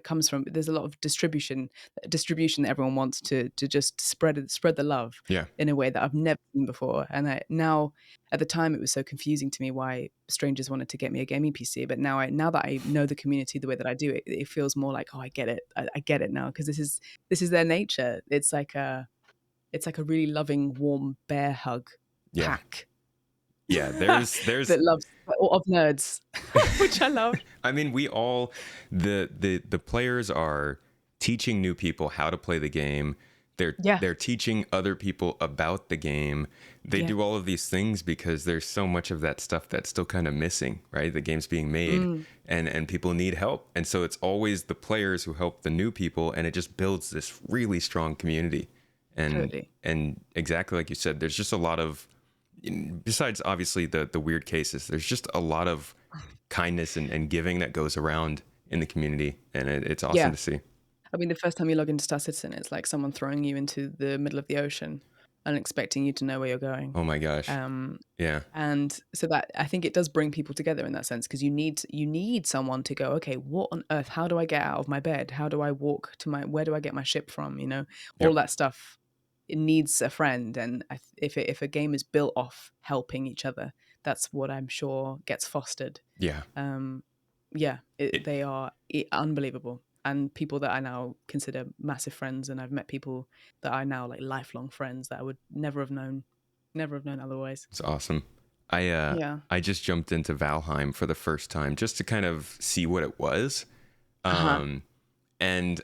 comes from. There's a lot of distribution that everyone wants to just spread the love Yeah. in a way that I've never seen before. And now, at the time, it was so confusing to me why strangers wanted to get me a gaming PC. But now that I know the community the way that I do, it feels more like, oh, I get it. I get it now, because this is their nature. It's like a really loving, warm bear hug Yeah. pack Yeah. There's that loves of nerds, which I love. I mean, we all the players are teaching new people how to play the game. Yeah, They're teaching other people about the game. They yeah. do all of these things because there's so much of that stuff that's still kind of missing, right? The game's being made, Mm, and people need help. And so it's always the players who help the new people, and it just builds this really strong community. totally. And exactly like you said, there's just a lot of, besides obviously the weird cases, there's just a lot of kindness and giving that goes around in the community, and it's awesome Yeah. to see. I mean, the first time you log into Star Citizen, it's like someone throwing you into the middle of the ocean and expecting you to know where you're going. Oh my gosh. Um, Yeah. and so that, I think it does bring people together in that sense, because you need someone to go, okay, what on earth? How do I get out of my bed? How do I walk to where do I get my ship from? All Yep. that stuff. it needs a friend, and if a game is built off helping each other, that's what I'm sure gets fostered. Yeah. Yeah, It, they are unbelievable, and people that I now consider massive friends, and I've met people that are now like lifelong friends that I would never have known otherwise. it's awesome. I Yeah. I just jumped into Valheim for the first time just to kind of see what it was. Uh-huh. And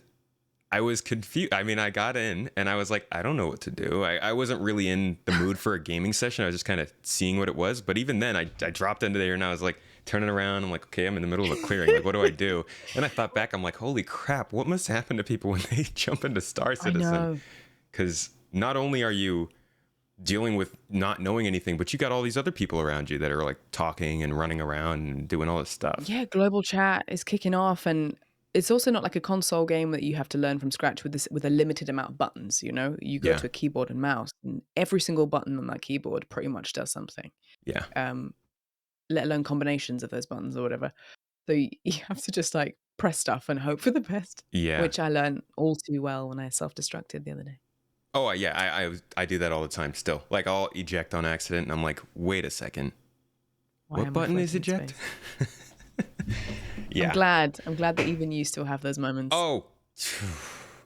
I was confused. I mean, I got in and I was like, I don't know what to do. I wasn't really in the mood for a gaming session. I was just kind of seeing what it was. But even then, I dropped into there and I was like turning around. I'm like, okay, I'm in the middle of a clearing. Like, what do I do? And I thought back, I'm like, holy crap, what must happen to people when they jump into Star I Citizen? know. Because not only are you dealing with not knowing anything, but you got all these other people around you that are like talking and running around and doing all this stuff. Yeah, global chat is kicking off, and it's also not like a console game that you have to learn from scratch with a limited amount of buttons. You go Yeah. to a keyboard and mouse, and every single button on that keyboard pretty much does something. Yeah. Um, let alone combinations of those buttons or whatever. So you have to just like press stuff and hope for the best, Yeah. which I learned all too well when I self-destructed the other day. Oh yeah, I do that all the time still. Like I'll eject on accident and I'm like, wait a second, Why what am I button is floating in eject? space? Yeah. I'm glad that even you still have those moments. Oh,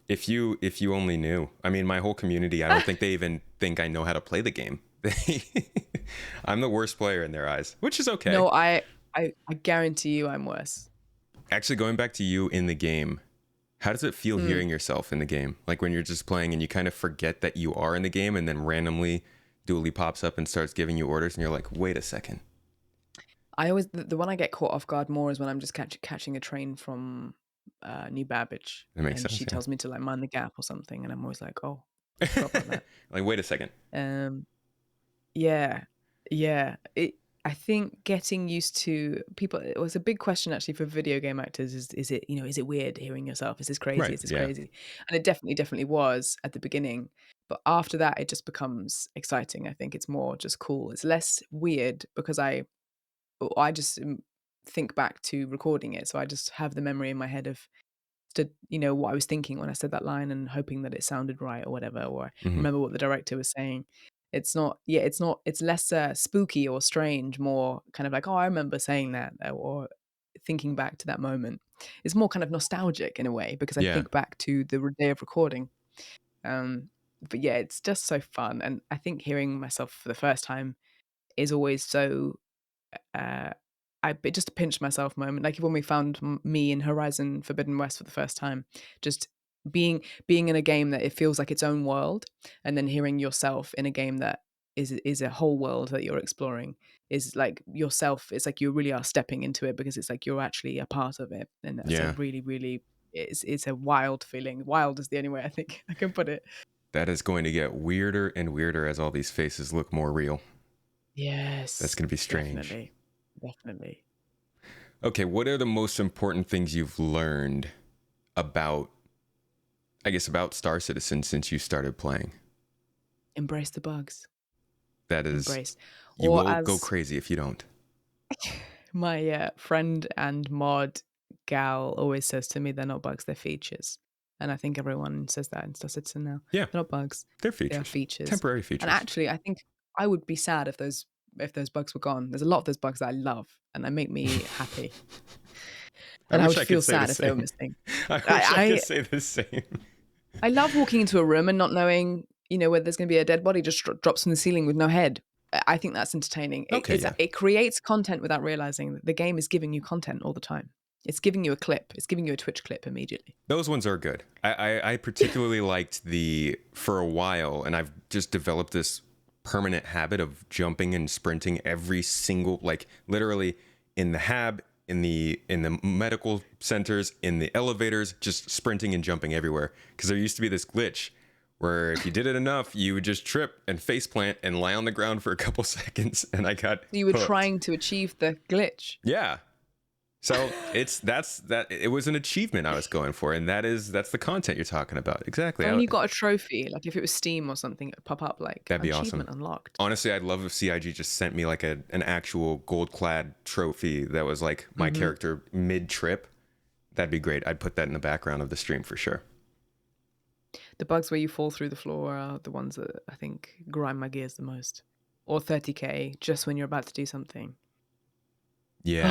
if you only knew. I mean, my whole community, I don't think they even think I know how to play the game. I'm the worst player in their eyes, which is okay. No, I guarantee you I'm worse. Actually, going back to you in the game, how does it feel hearing yourself in the game? Like when you're just playing and you kind of forget that you are in the game and then randomly Dulli pops up and starts giving you orders and you're like, wait a second. I always the one I get caught off guard more is when I'm just catching a train from New Babbage, That makes and sense, she yeah. tells me to like mind the gap or something, and I'm always like, oh, I forgot about Like, wait a second. that. Yeah, yeah. I think getting used to people. It was a big question actually for video game actors. Is it is it weird hearing yourself? Is this crazy? Right, Is this yeah. crazy? And it definitely was at the beginning. But after that, it just becomes exciting. I think it's more just cool. It's less weird because I just think back to recording it. So I just have the memory in my head of what I was thinking when I said that line and hoping that it sounded right or whatever, or Hmm. remember what the director was saying. It's less spooky or strange, more kind of like, oh, I remember saying that, or thinking back to that moment. It's more kind of nostalgic in a way because I Yeah. think back to the day of recording. Um, but yeah, it's just so fun. And I think hearing myself for the first time is always so uh, it just a pinch myself moment. Like when we found me in Horizon Forbidden West for the first time, just being in a game that it feels like its own world, and then hearing yourself in a game that is a whole world that you're exploring is like yourself. It's like you really are stepping into it because it's like you're actually a part of it, and that's a Yeah. really, really it's a wild feeling. Wild is the only way I think I can put it. That is going to get weirder and weirder as all these faces look more real. That's Yes, going to be strange. definitely, definitely. Okay, what are the most important things you've learned about, I guess, about Star Citizen since you started playing? Embrace the bugs. That is, Embrace. you Or will go as crazy if you don't. my friend and mod gal always says to me, they're not bugs, they're features. And I think everyone says that in Star Citizen now. Yeah, They're not bugs, they're they are features, features. temporary And features. actually, I think I would be sad if those bugs were gone. There's a lot of those bugs that I love, and they make me happy. I And I wish would I could feel say the sad if they were same. missing. I wish I could I say the same. I love walking into a room and not knowing, where there's going to be a dead body just drops from the ceiling with no head. I think that's entertaining. Okay, yeah. It creates content without realizing that the game is giving you content all the time. It's giving you a clip. It's giving you a Twitch clip immediately. Those ones are good. I particularly liked for a while, and I've just developed this permanent habit of jumping and sprinting every single, like literally in the hab, in the medical centers, in the elevators, just sprinting and jumping everywhere. Because there used to be this glitch where if you did it enough, you would just trip and faceplant and lie on the ground for a couple seconds, and I got You were hooked. trying to achieve the glitch. Yeah. So it was an achievement I was going for, and that's the content you're talking about. Exactly. When you got a trophy, like if it was Steam or something, it would pop up like That'd be awesome. achievement unlocked. Honestly, I'd love if CIG just sent me like an actual gold clad trophy that was like my character mid trip. That'd be great. I'd put that in the background of the stream for sure. The bugs where you fall through the floor are the ones that I think grind my gears the most. Or 30k just when you're about to do something. Yeah.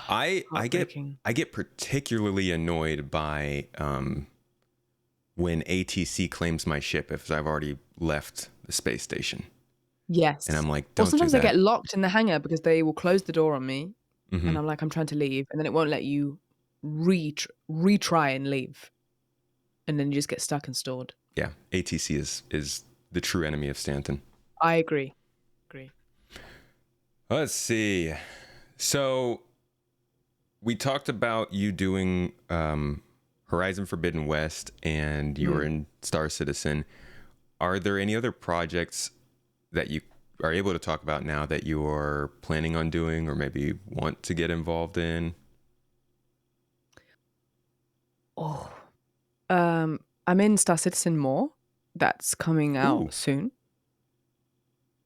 I Heartbreaking. get particularly annoyed by when ATC claims my ship if I've already left the space station. And Yes. I'm like, Or don't do sometimes I that. get locked in the hangar because they will close the door on me Hmm. and I'm like, I'm trying to leave, and then it won't let you retry and leave. And then you just get stuck and stored. Yeah, ATC is the true enemy of Stanton. I agree. Let's see. So we talked about you doing Horizon Forbidden West, and you were Mm. in Star Citizen. Are there any other projects that you are able to talk about now that you are planning on doing or maybe want to get involved in? Oh. I'm in Star Citizen more. That's coming Ooh, out soon.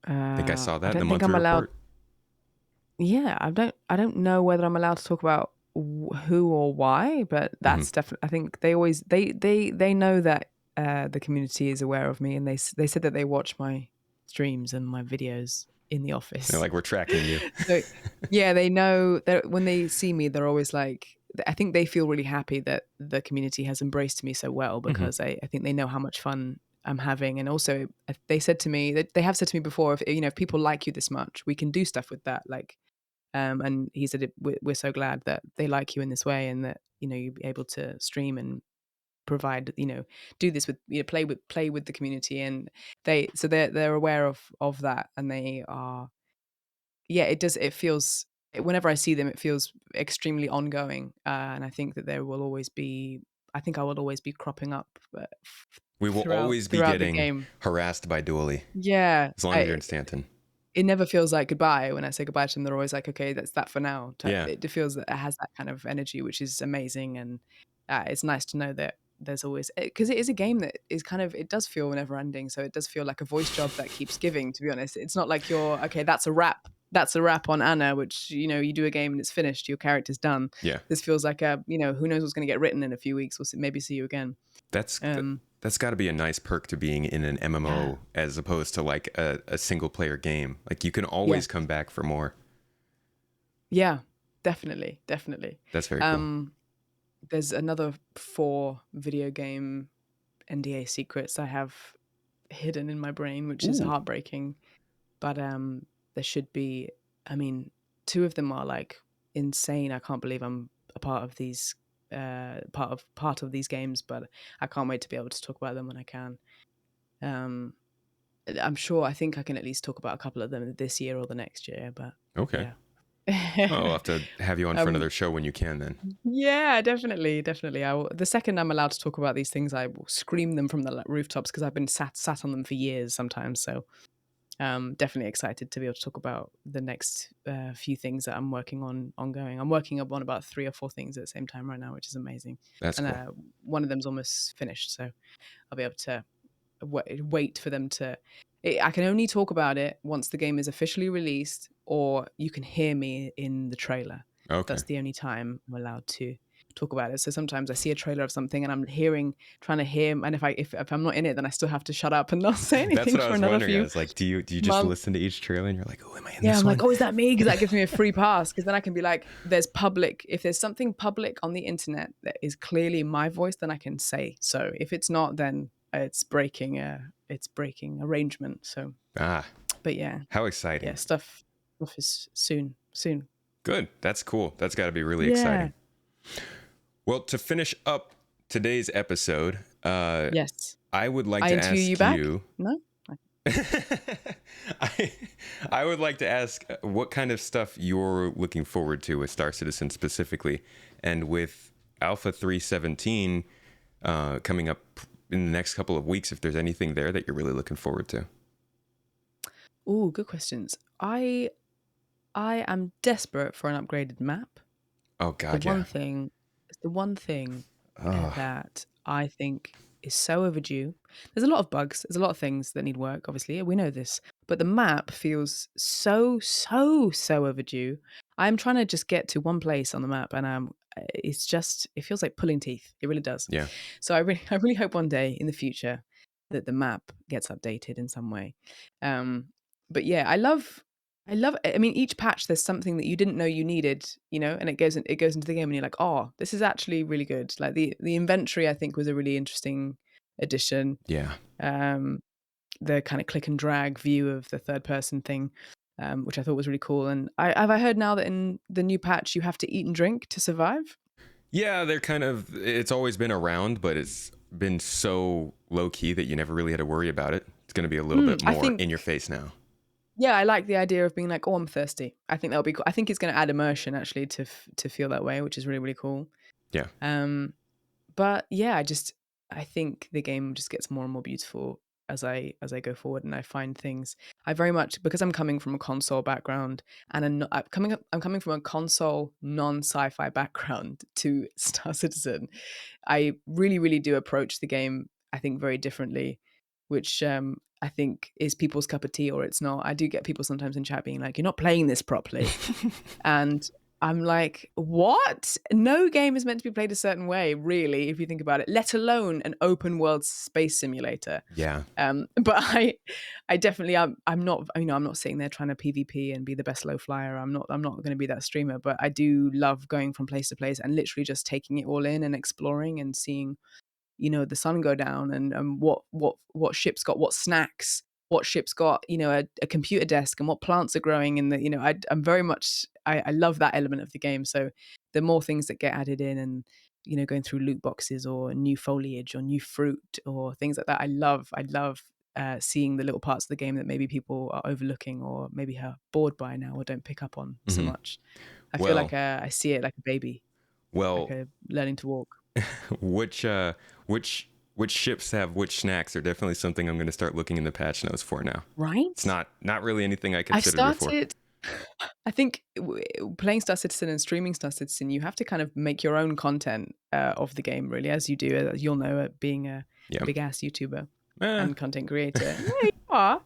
I think I saw I that in the don't think monthly I'm allowed. report. Yeah, I don't know whether I'm allowed to talk about who or why, but Hmm. that's definitely. I think they always they know that the community is aware of me, and they said that they watch my streams and my videos in the They're office. like, we're tracking you. So yeah, they know that when they see me, they're always like. I think they feel really happy that the community has embraced me so well Hmm. because I think they know how much fun I'm having, and also they said to me they have said to me before, if if people like you this much, we can do stuff with that, like. And he said, we're so glad that they like you in this way and that, you'll be able to stream and provide, do this with, play with the community. And they're aware of that. And they are, yeah, it feels, whenever I see them, it feels extremely ongoing. And I think that I think I will always be cropping up We will always be throughout the getting game. harassed by Dulli Yeah. as long as you're in Stanton. It never feels like goodbye. When I say goodbye to them, they're always like, "Okay, that's that for now." Yeah. It feels that it has that kind of energy, which is amazing, and it's nice to know that there's always, because it is a game that is kind of, it does feel never ending. So it does feel like a voice job that keeps giving. To be honest, it's not like you're okay. That's a wrap. That's a wrap on Anna, which you do a game and it's finished. Your character's done. Yeah. This feels like a who knows what's going to get written in a few weeks. Maybe see you again. That's Um, that's got to be a nice perk to being in an yeah, MMO as opposed to like a single player game. Like you can yeah, always come back for more. yeah. Definitely, definitely. That's very cool. Um, There's another 4 video game NDA secrets I have hidden in my brain, which is Ooh. heartbreaking. But there should be. I mean, 2 of them are like insane. I can't believe I'm a part of these. Part of these games, but I can't wait to be able to talk about them when I can. Um, I'm sure. I think I can at least talk about a couple of them this year or the next year. But Okay. yeah. Oh, I'll have to have you on for um, another show when you can then. Yeah, definitely, definitely. The second I'm allowed to talk about these things, I will scream them from the rooftops because I've been sat on them for years sometimes. So, definitely excited to be able to talk about the next few things that I'm working on ongoing. I'm working on about 3 or 4 things at the same time right now, which is amazing. That's And cool. one of them's almost finished, so I'll be able to wait for them to. I can only talk about it once the game is officially released, or you can hear me in the trailer. Okay. That's the only time I'm allowed to talk about it. So sometimes I see a trailer of something and I'm trying to hear, and if I'm not in it, then I still have to shut up and not say That's anything what I for was another wondering. I few was like, do you just months. listen to each trailer and you're like, oh, am I in Yeah, this I'm like, one? oh, is that me? Because that gives me a free pass. Because then I can be like, if there's something public on the internet that is clearly my voice, then I can say so. If it's not, then it's breaking arrangement. So, Ah, but yeah, how exciting. stuff is soon. Good. That's cool. That's got to be really Yeah. exciting. Well, to finish up today's episode, Yes. I would like I to interview you ask back? you. No? I, I would like to ask what kind of stuff you're looking forward to with Star Citizen specifically, and with Alpha 317 coming up in the next couple of weeks. If there's anything there that you're really looking forward to. Oh, good questions. I am desperate for an upgraded map. Oh The God, one yeah. thing the one thing Oh, that I think is so overdue. There's a lot of bugs. There's a lot of things that need work. Obviously, we know this, but the map feels so overdue. I'm trying to just get to one place on the map, and it feels like pulling teeth. It really does. Yeah. So I really hope one day in the future that the map gets updated in some way. But yeah, I love. I mean, each patch there's something that you didn't know you needed, and it goes into the game, and you're like, oh, this is actually really good. Like the inventory, I think, was a really interesting addition. Yeah. Um, the kind of click and drag view of the third person thing, which I thought was really cool. And have I heard now that in the new patch you have to eat and drink to survive? Yeah, it's always been around, but it's been so low key that you never really had to worry about it. It's going to be a little bit I more think, in your face now. yeah, I like the idea of being like, oh, I'm thirsty. I think that'll be cool. I think it's going to add immersion actually to feel that way, which is really, really cool. Yeah. But yeah, I think the game just gets more and more beautiful as I go forward, and I find things. I very much, because I'm coming from a console background, and I'm coming from a console non-sci-fi background to Star Citizen. I really, really do approach the game, I think, very differently, which I think is people's cup of tea or it's not. I do get people sometimes in chat being like, "You're not playing this properly," and I'm like, what? No game is meant to be played a certain way, really, if you think about it, let alone an open world space simulator. Yeah. But I definitely, I'm not, I'm not sitting there trying to PvP and be the best low flyer. I'm not going to be that streamer, but I do love going from place to place and literally just taking it all in and exploring and seeing, the sun go down, and what ship's got what snacks, what ship's got, a computer desk, and what plants are growing in the, I'm very much, I love that element of the game. So the more things that get added in, and going through loot boxes or new foliage or new fruit or things like that, I love seeing the little parts of the game that maybe people are overlooking or maybe are bored by now or don't pick up on so Hmm. much. I feel Well, like I see it like a baby, like well, a learning to walk. which which ships have which snacks are definitely something I'm going to start looking in the patch notes for now. It's Right? not really anything I I've considered before. started I think playing Star Citizen and streaming Star Citizen, you have to kind of make your own content of the game, really, as you do, as you'll know, being a Yeah. big ass YouTuber Eh, and content creator. Yeah, you are.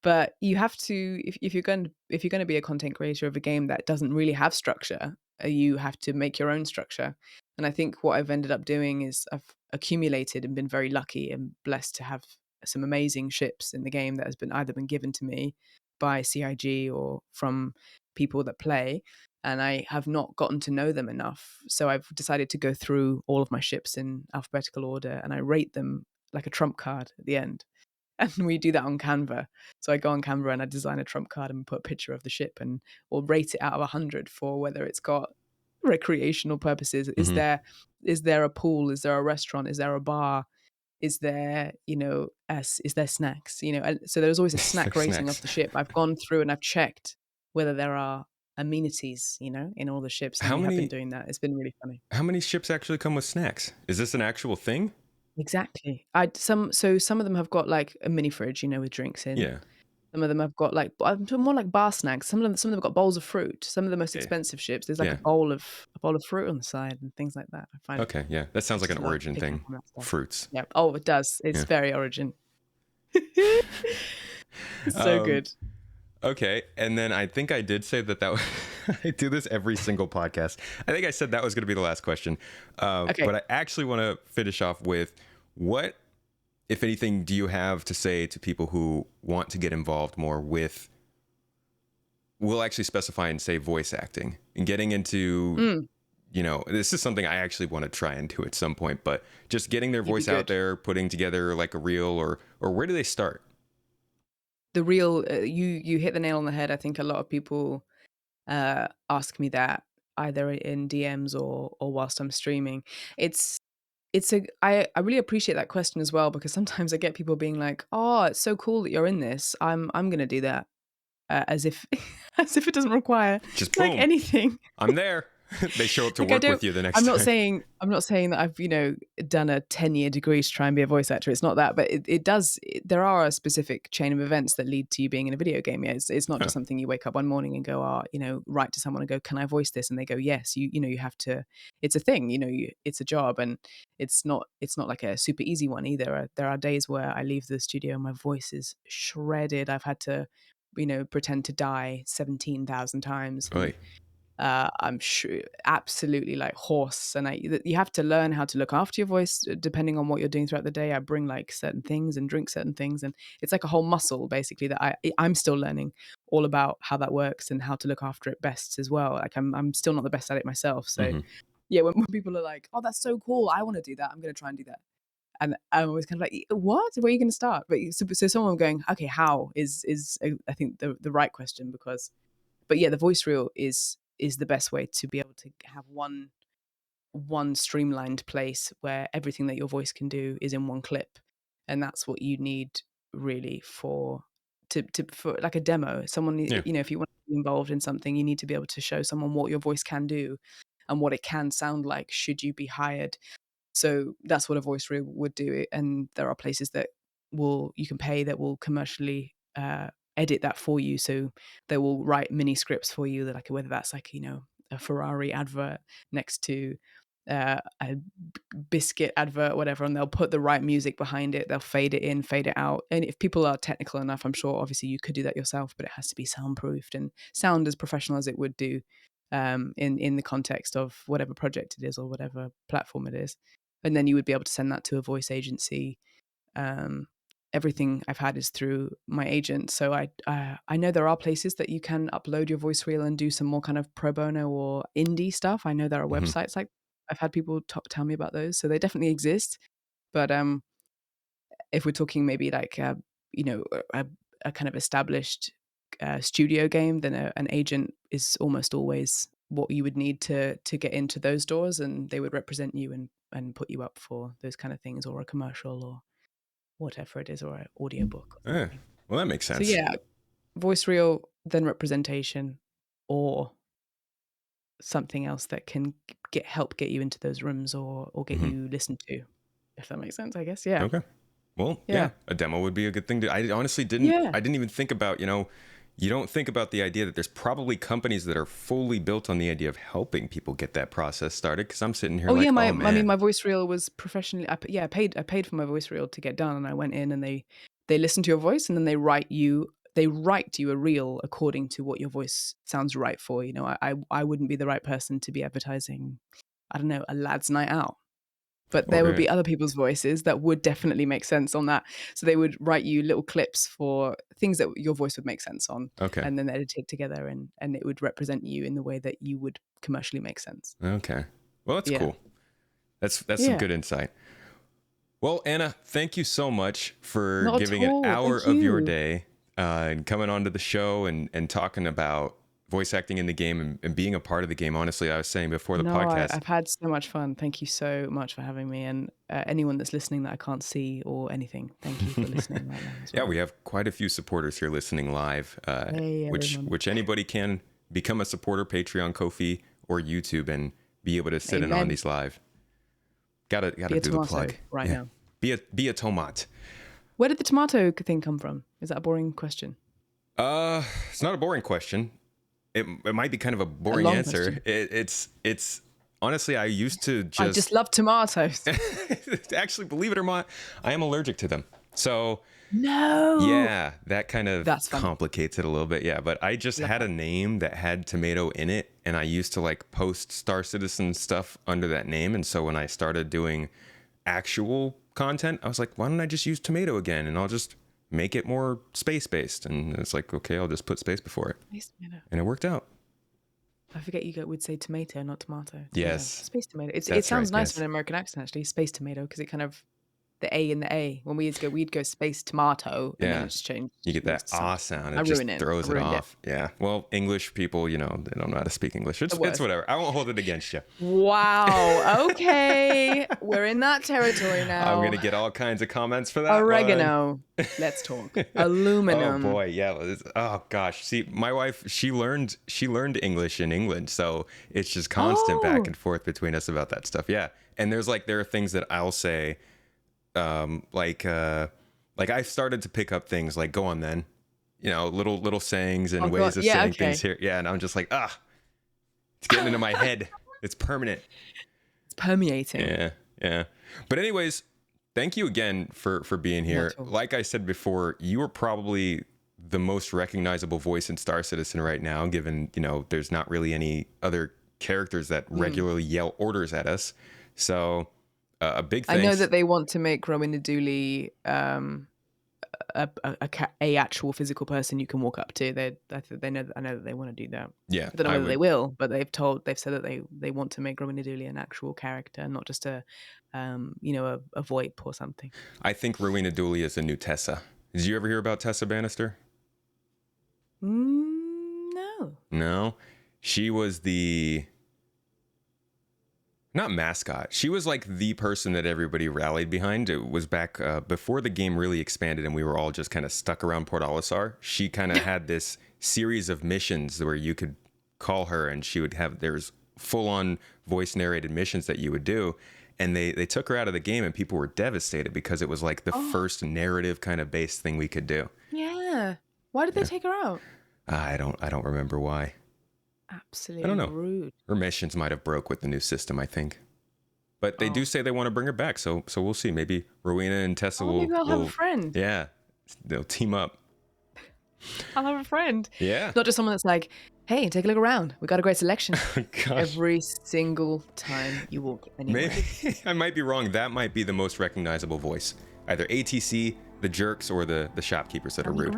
But you have to, if you're going to be a content creator of a game that doesn't really have structure, you have to make your own structure. And I think what I've ended up doing is I've accumulated and been very lucky and blessed to have some amazing ships in the game that has been either been given to me by CIG or from people that play, and I have not gotten to know them enough. So I've decided to go through all of my ships in alphabetical order, and I rate them like a trump card at the end. And we do that on Canva. So I go on Canva and I design a trump card and put a picture of the ship, and or rate it out of 100 for whether it's got recreational purposes. mhm. Is there a pool? Is there a restaurant? Is there a bar? Is there, is there snacks? And so there's always a snack rating of Snacks. the ship. I've gone through and I've checked whether there are amenities, in all the ships, and How we have been many doing that. It's been really funny. how many ships actually come with snacks? Is this an actual thing? Exactly. Some of them have got like a mini fridge, with drinks in. Yeah. Some of them have got like more like bar snacks. Some of them have got bowls of fruit. Some of the most Okay. expensive ships, there's like Yeah. a bowl of fruit on the side and things like that. Okay. Yeah. That I sounds like just an love origin picking up thing. on that stuff. Fruits. Yeah. Oh, it does. It's Yeah. very Origin. It's so Um, good. okay. And then I think I did say that I do this every single podcast. I think I said that was going to be the last question. Okay. But I actually want to finish off with what, if anything, do you have to say to people who want to get involved more with, we'll actually specify and say voice acting and getting into, Mm, this is something I actually want to try and do at some point, but just getting their you'd be voice out good. there, putting together like a reel or where do they start? The real you hit the nail on the head. I think a lot of people ask me that either in DMs or whilst I'm streaming. It's I really appreciate that question as well, because sometimes I get people being like, "Oh, it's so cool that you're in this. I'm gonna do that," as if as if it doesn't require Just like boom, anything. I'm there. They show up to Like I work don't with you the next I'm not time. saying that I've, done a 10-year degree to try and be a voice actor. It's not that, but there are a specific chain of events that lead to you being in a video game. Yeah, it's not Huh. just something you wake up one morning and go, write to someone and go, "Can I voice this?" And they go, "Yes." You have to, it's a thing, it's a job, and it's not like a super easy one either. There are days where I leave the studio and my voice is shredded. I've had to, pretend to die 17,000 times, and Oy. I'm sure absolutely like hoarse, and you have to learn how to look after your voice depending on what you're doing throughout the day. I bring like certain things and drink certain things, and it's like a whole muscle basically that I'm still learning all about how that works and how to look after it best as well. Like I'm still not the best at it myself. So Hmm. yeah, when people are like, "Oh, that's so cool. I want to do that. I'm going to try and do that." And I'm always kind of like, "What? Where are you going to start?" But so someone going, "Okay, how is I think the right question because." But yeah, the voice reel is the best way to be able to have one streamlined place where everything that your voice can do is in one clip, and that's what you need really for like a demo. Someone, Yeah. if you want to be involved in something, you need to be able to show someone what your voice can do and what it can sound like should you be hired. So that's what a voice reel would do. And there are places that you can pay that will commercially edit that for you. So they will write mini scripts for you, that like whether that's like a Ferrari advert next to a biscuit advert, whatever, and they'll put the right music behind it. They'll fade it in, fade it out. And if people are technical enough, I'm sure obviously you could do that yourself, but it has to be soundproofed and sound as professional as it would do in the context of whatever project it is or whatever platform it is. And then you would be able to send that to a voice agency. Um, Everything I've had is through my agent, so I know there are places that you can upload your voice reel and do some more kind of pro bono or indie stuff. I know there are Hmm. websites like I've had people tell me about those, so they definitely exist. But if we're talking maybe like you know a kind of established studio game, then an agent is almost always what you would need to get into those doors, and they would represent you and put you up for those kind of things, or a commercial or whatever it is, or an audiobook or Yeah. something. Well, that makes So sense. yeah, voice reel, then representation, or something else that can help get you into those rooms or get Hmm. you listened to, if that makes sense, I guess. Yeah. Okay. Well, Yeah. yeah, a demo would be a good thing to. I honestly didn't. Yeah. I didn't even think about. You don't think about the idea that there's probably companies that are fully built on the idea of helping people get that process started. Because I'm sitting here Oh yeah, like, my oh I mean man. my voice reel was professionally I paid for my voice reel to get done, and I went in and they listen to your voice, and then they write you a reel according to what your voice sounds right for. I wouldn't be the right person to be advertising, I don't know, a lads night out. But there would Or be other people's voices that would definitely make sense on that. So they would write you little clips for things that your voice would make sense on, okay. and then edit it together, and it would represent you in the way that you would commercially make sense. Okay. Well, that's Yeah. cool. That's some Yeah. good insight. Well, Anna, thank you so much for Not at giving an all. hour Thank of your you. day and coming onto the show and talking about voice acting in the game and being a part of the game. Honestly, I was saying before the No, podcast. I've had so much fun. Thank you so much for having me. And anyone that's listening that I can't see or anything, thank you for listening right now as Yeah, well. we have quite a few supporters here listening live, Hey, which everyone. which anybody can become a supporter, Patreon, Ko-fi, or YouTube, and be able to sit in on Amen. these live. Gotta Be a do the tomato plug. right Yeah, now. be a tomat. Where did the tomato thing come from? Is that a boring question? It's not a boring question. It might be kind of a A boring long answer. question. It's honestly, I used to I just just love tomatoes. actually, believe it or not, I am allergic to them. So No. yeah, that kind of That's funny. complicates it a little bit. Yeah, but I just Love had a that. name that had tomato in it, and I used to like post Star Citizen stuff under that name. And so when I started doing actual content, I was like, why don't I just use tomato again? And I'll just make it more space based. And it's like, okay, I'll just put space before it. Space tomato. And it worked out. I forget would say tomato, not tomato. Yeah, Yes, space tomato. It that's right. sounds nice with Yes. an American accent actually. Space tomato, because it kind of the A in the A. When we'd go space tomato, and then Yeah. it's changed. You get Moves that to ah something. sound. I It just ruined it. I throws it ruined it. off. Yeah. Well, English people, they don't know how to speak English. The It's worst. whatever. I won't hold it against you. Wow. Okay. We're in that territory I'm now. gonna get all kinds of comments for that one. Oregano. Let's talk. Oh Aluminum. boy, yeah. Oh gosh. See, my wife, she learned English in England, so it's just constant back Oh. and forth between us about that stuff. Yeah. And there are things that I'll say, like I've started to pick up things like "go on then," little sayings Oh and god. ways of Yeah. saying things Okay. here. Yeah, and I'm just like, it's getting into my head. It's permanent. It's permeating. Yeah, yeah. But anyways, thank you again for being Not here. at all. Like I said before, you were probably the most recognizable voice in Star Citizen right now, given, there's not really any other characters that regularly yell orders at us. So a big I know thanks. that they want to make Rowena Dulli a actual physical person you can walk up to. I know that they want to do that. Yeah, I don't know whether they will, but they've said that they want to make Rowena Dulli an actual character, not just a VoIP or something. I think Rowena Dulli is a new Tessa. Did you ever hear about Tessa Bannister? No. No, she was not mascot. She was like the person that everybody rallied behind. It was back before the game really expanded and we were all just kind of stuck around Port Olisar. She kind of had this series of missions where you could call her and she would have, there's full-on voice narrated missions that you would do. And they took her out of the game and people were devastated because it was like the first narrative kind of based thing we could do. Yeah. Why did they take her out? I don't remember why. Absolutely I don't know. rude. Her missions might have broke with the new system, I think. But they do say they want to bring her back, so we'll see. Maybe Rowena and Tessa Maybe I'll have a friend. Yeah, they'll team up. I'll have a friend. Yeah. Not just someone that's like, hey, take a look around. We got a great selection. Gosh. Every single time you walk anywhere. Maybe I might be wrong. That might be the most recognizable voice. Either ATC, the jerks, or the shopkeepers that are rude.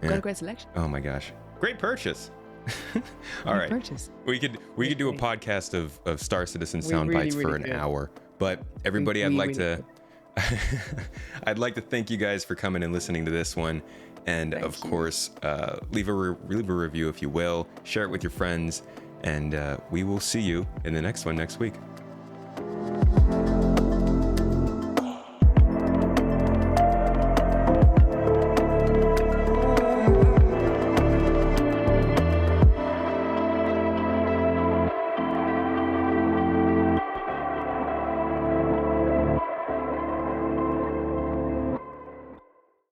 Yeah. Got a great selection. Oh my gosh. Great purchase. All right. Purchase. We could do a podcast of Star Citizen sound bites for an hour. But everybody, I'd like to thank you guys for coming and listening to this one. And of course, leave a review if you will. Share it with your friends. And we will see you in the next one next week.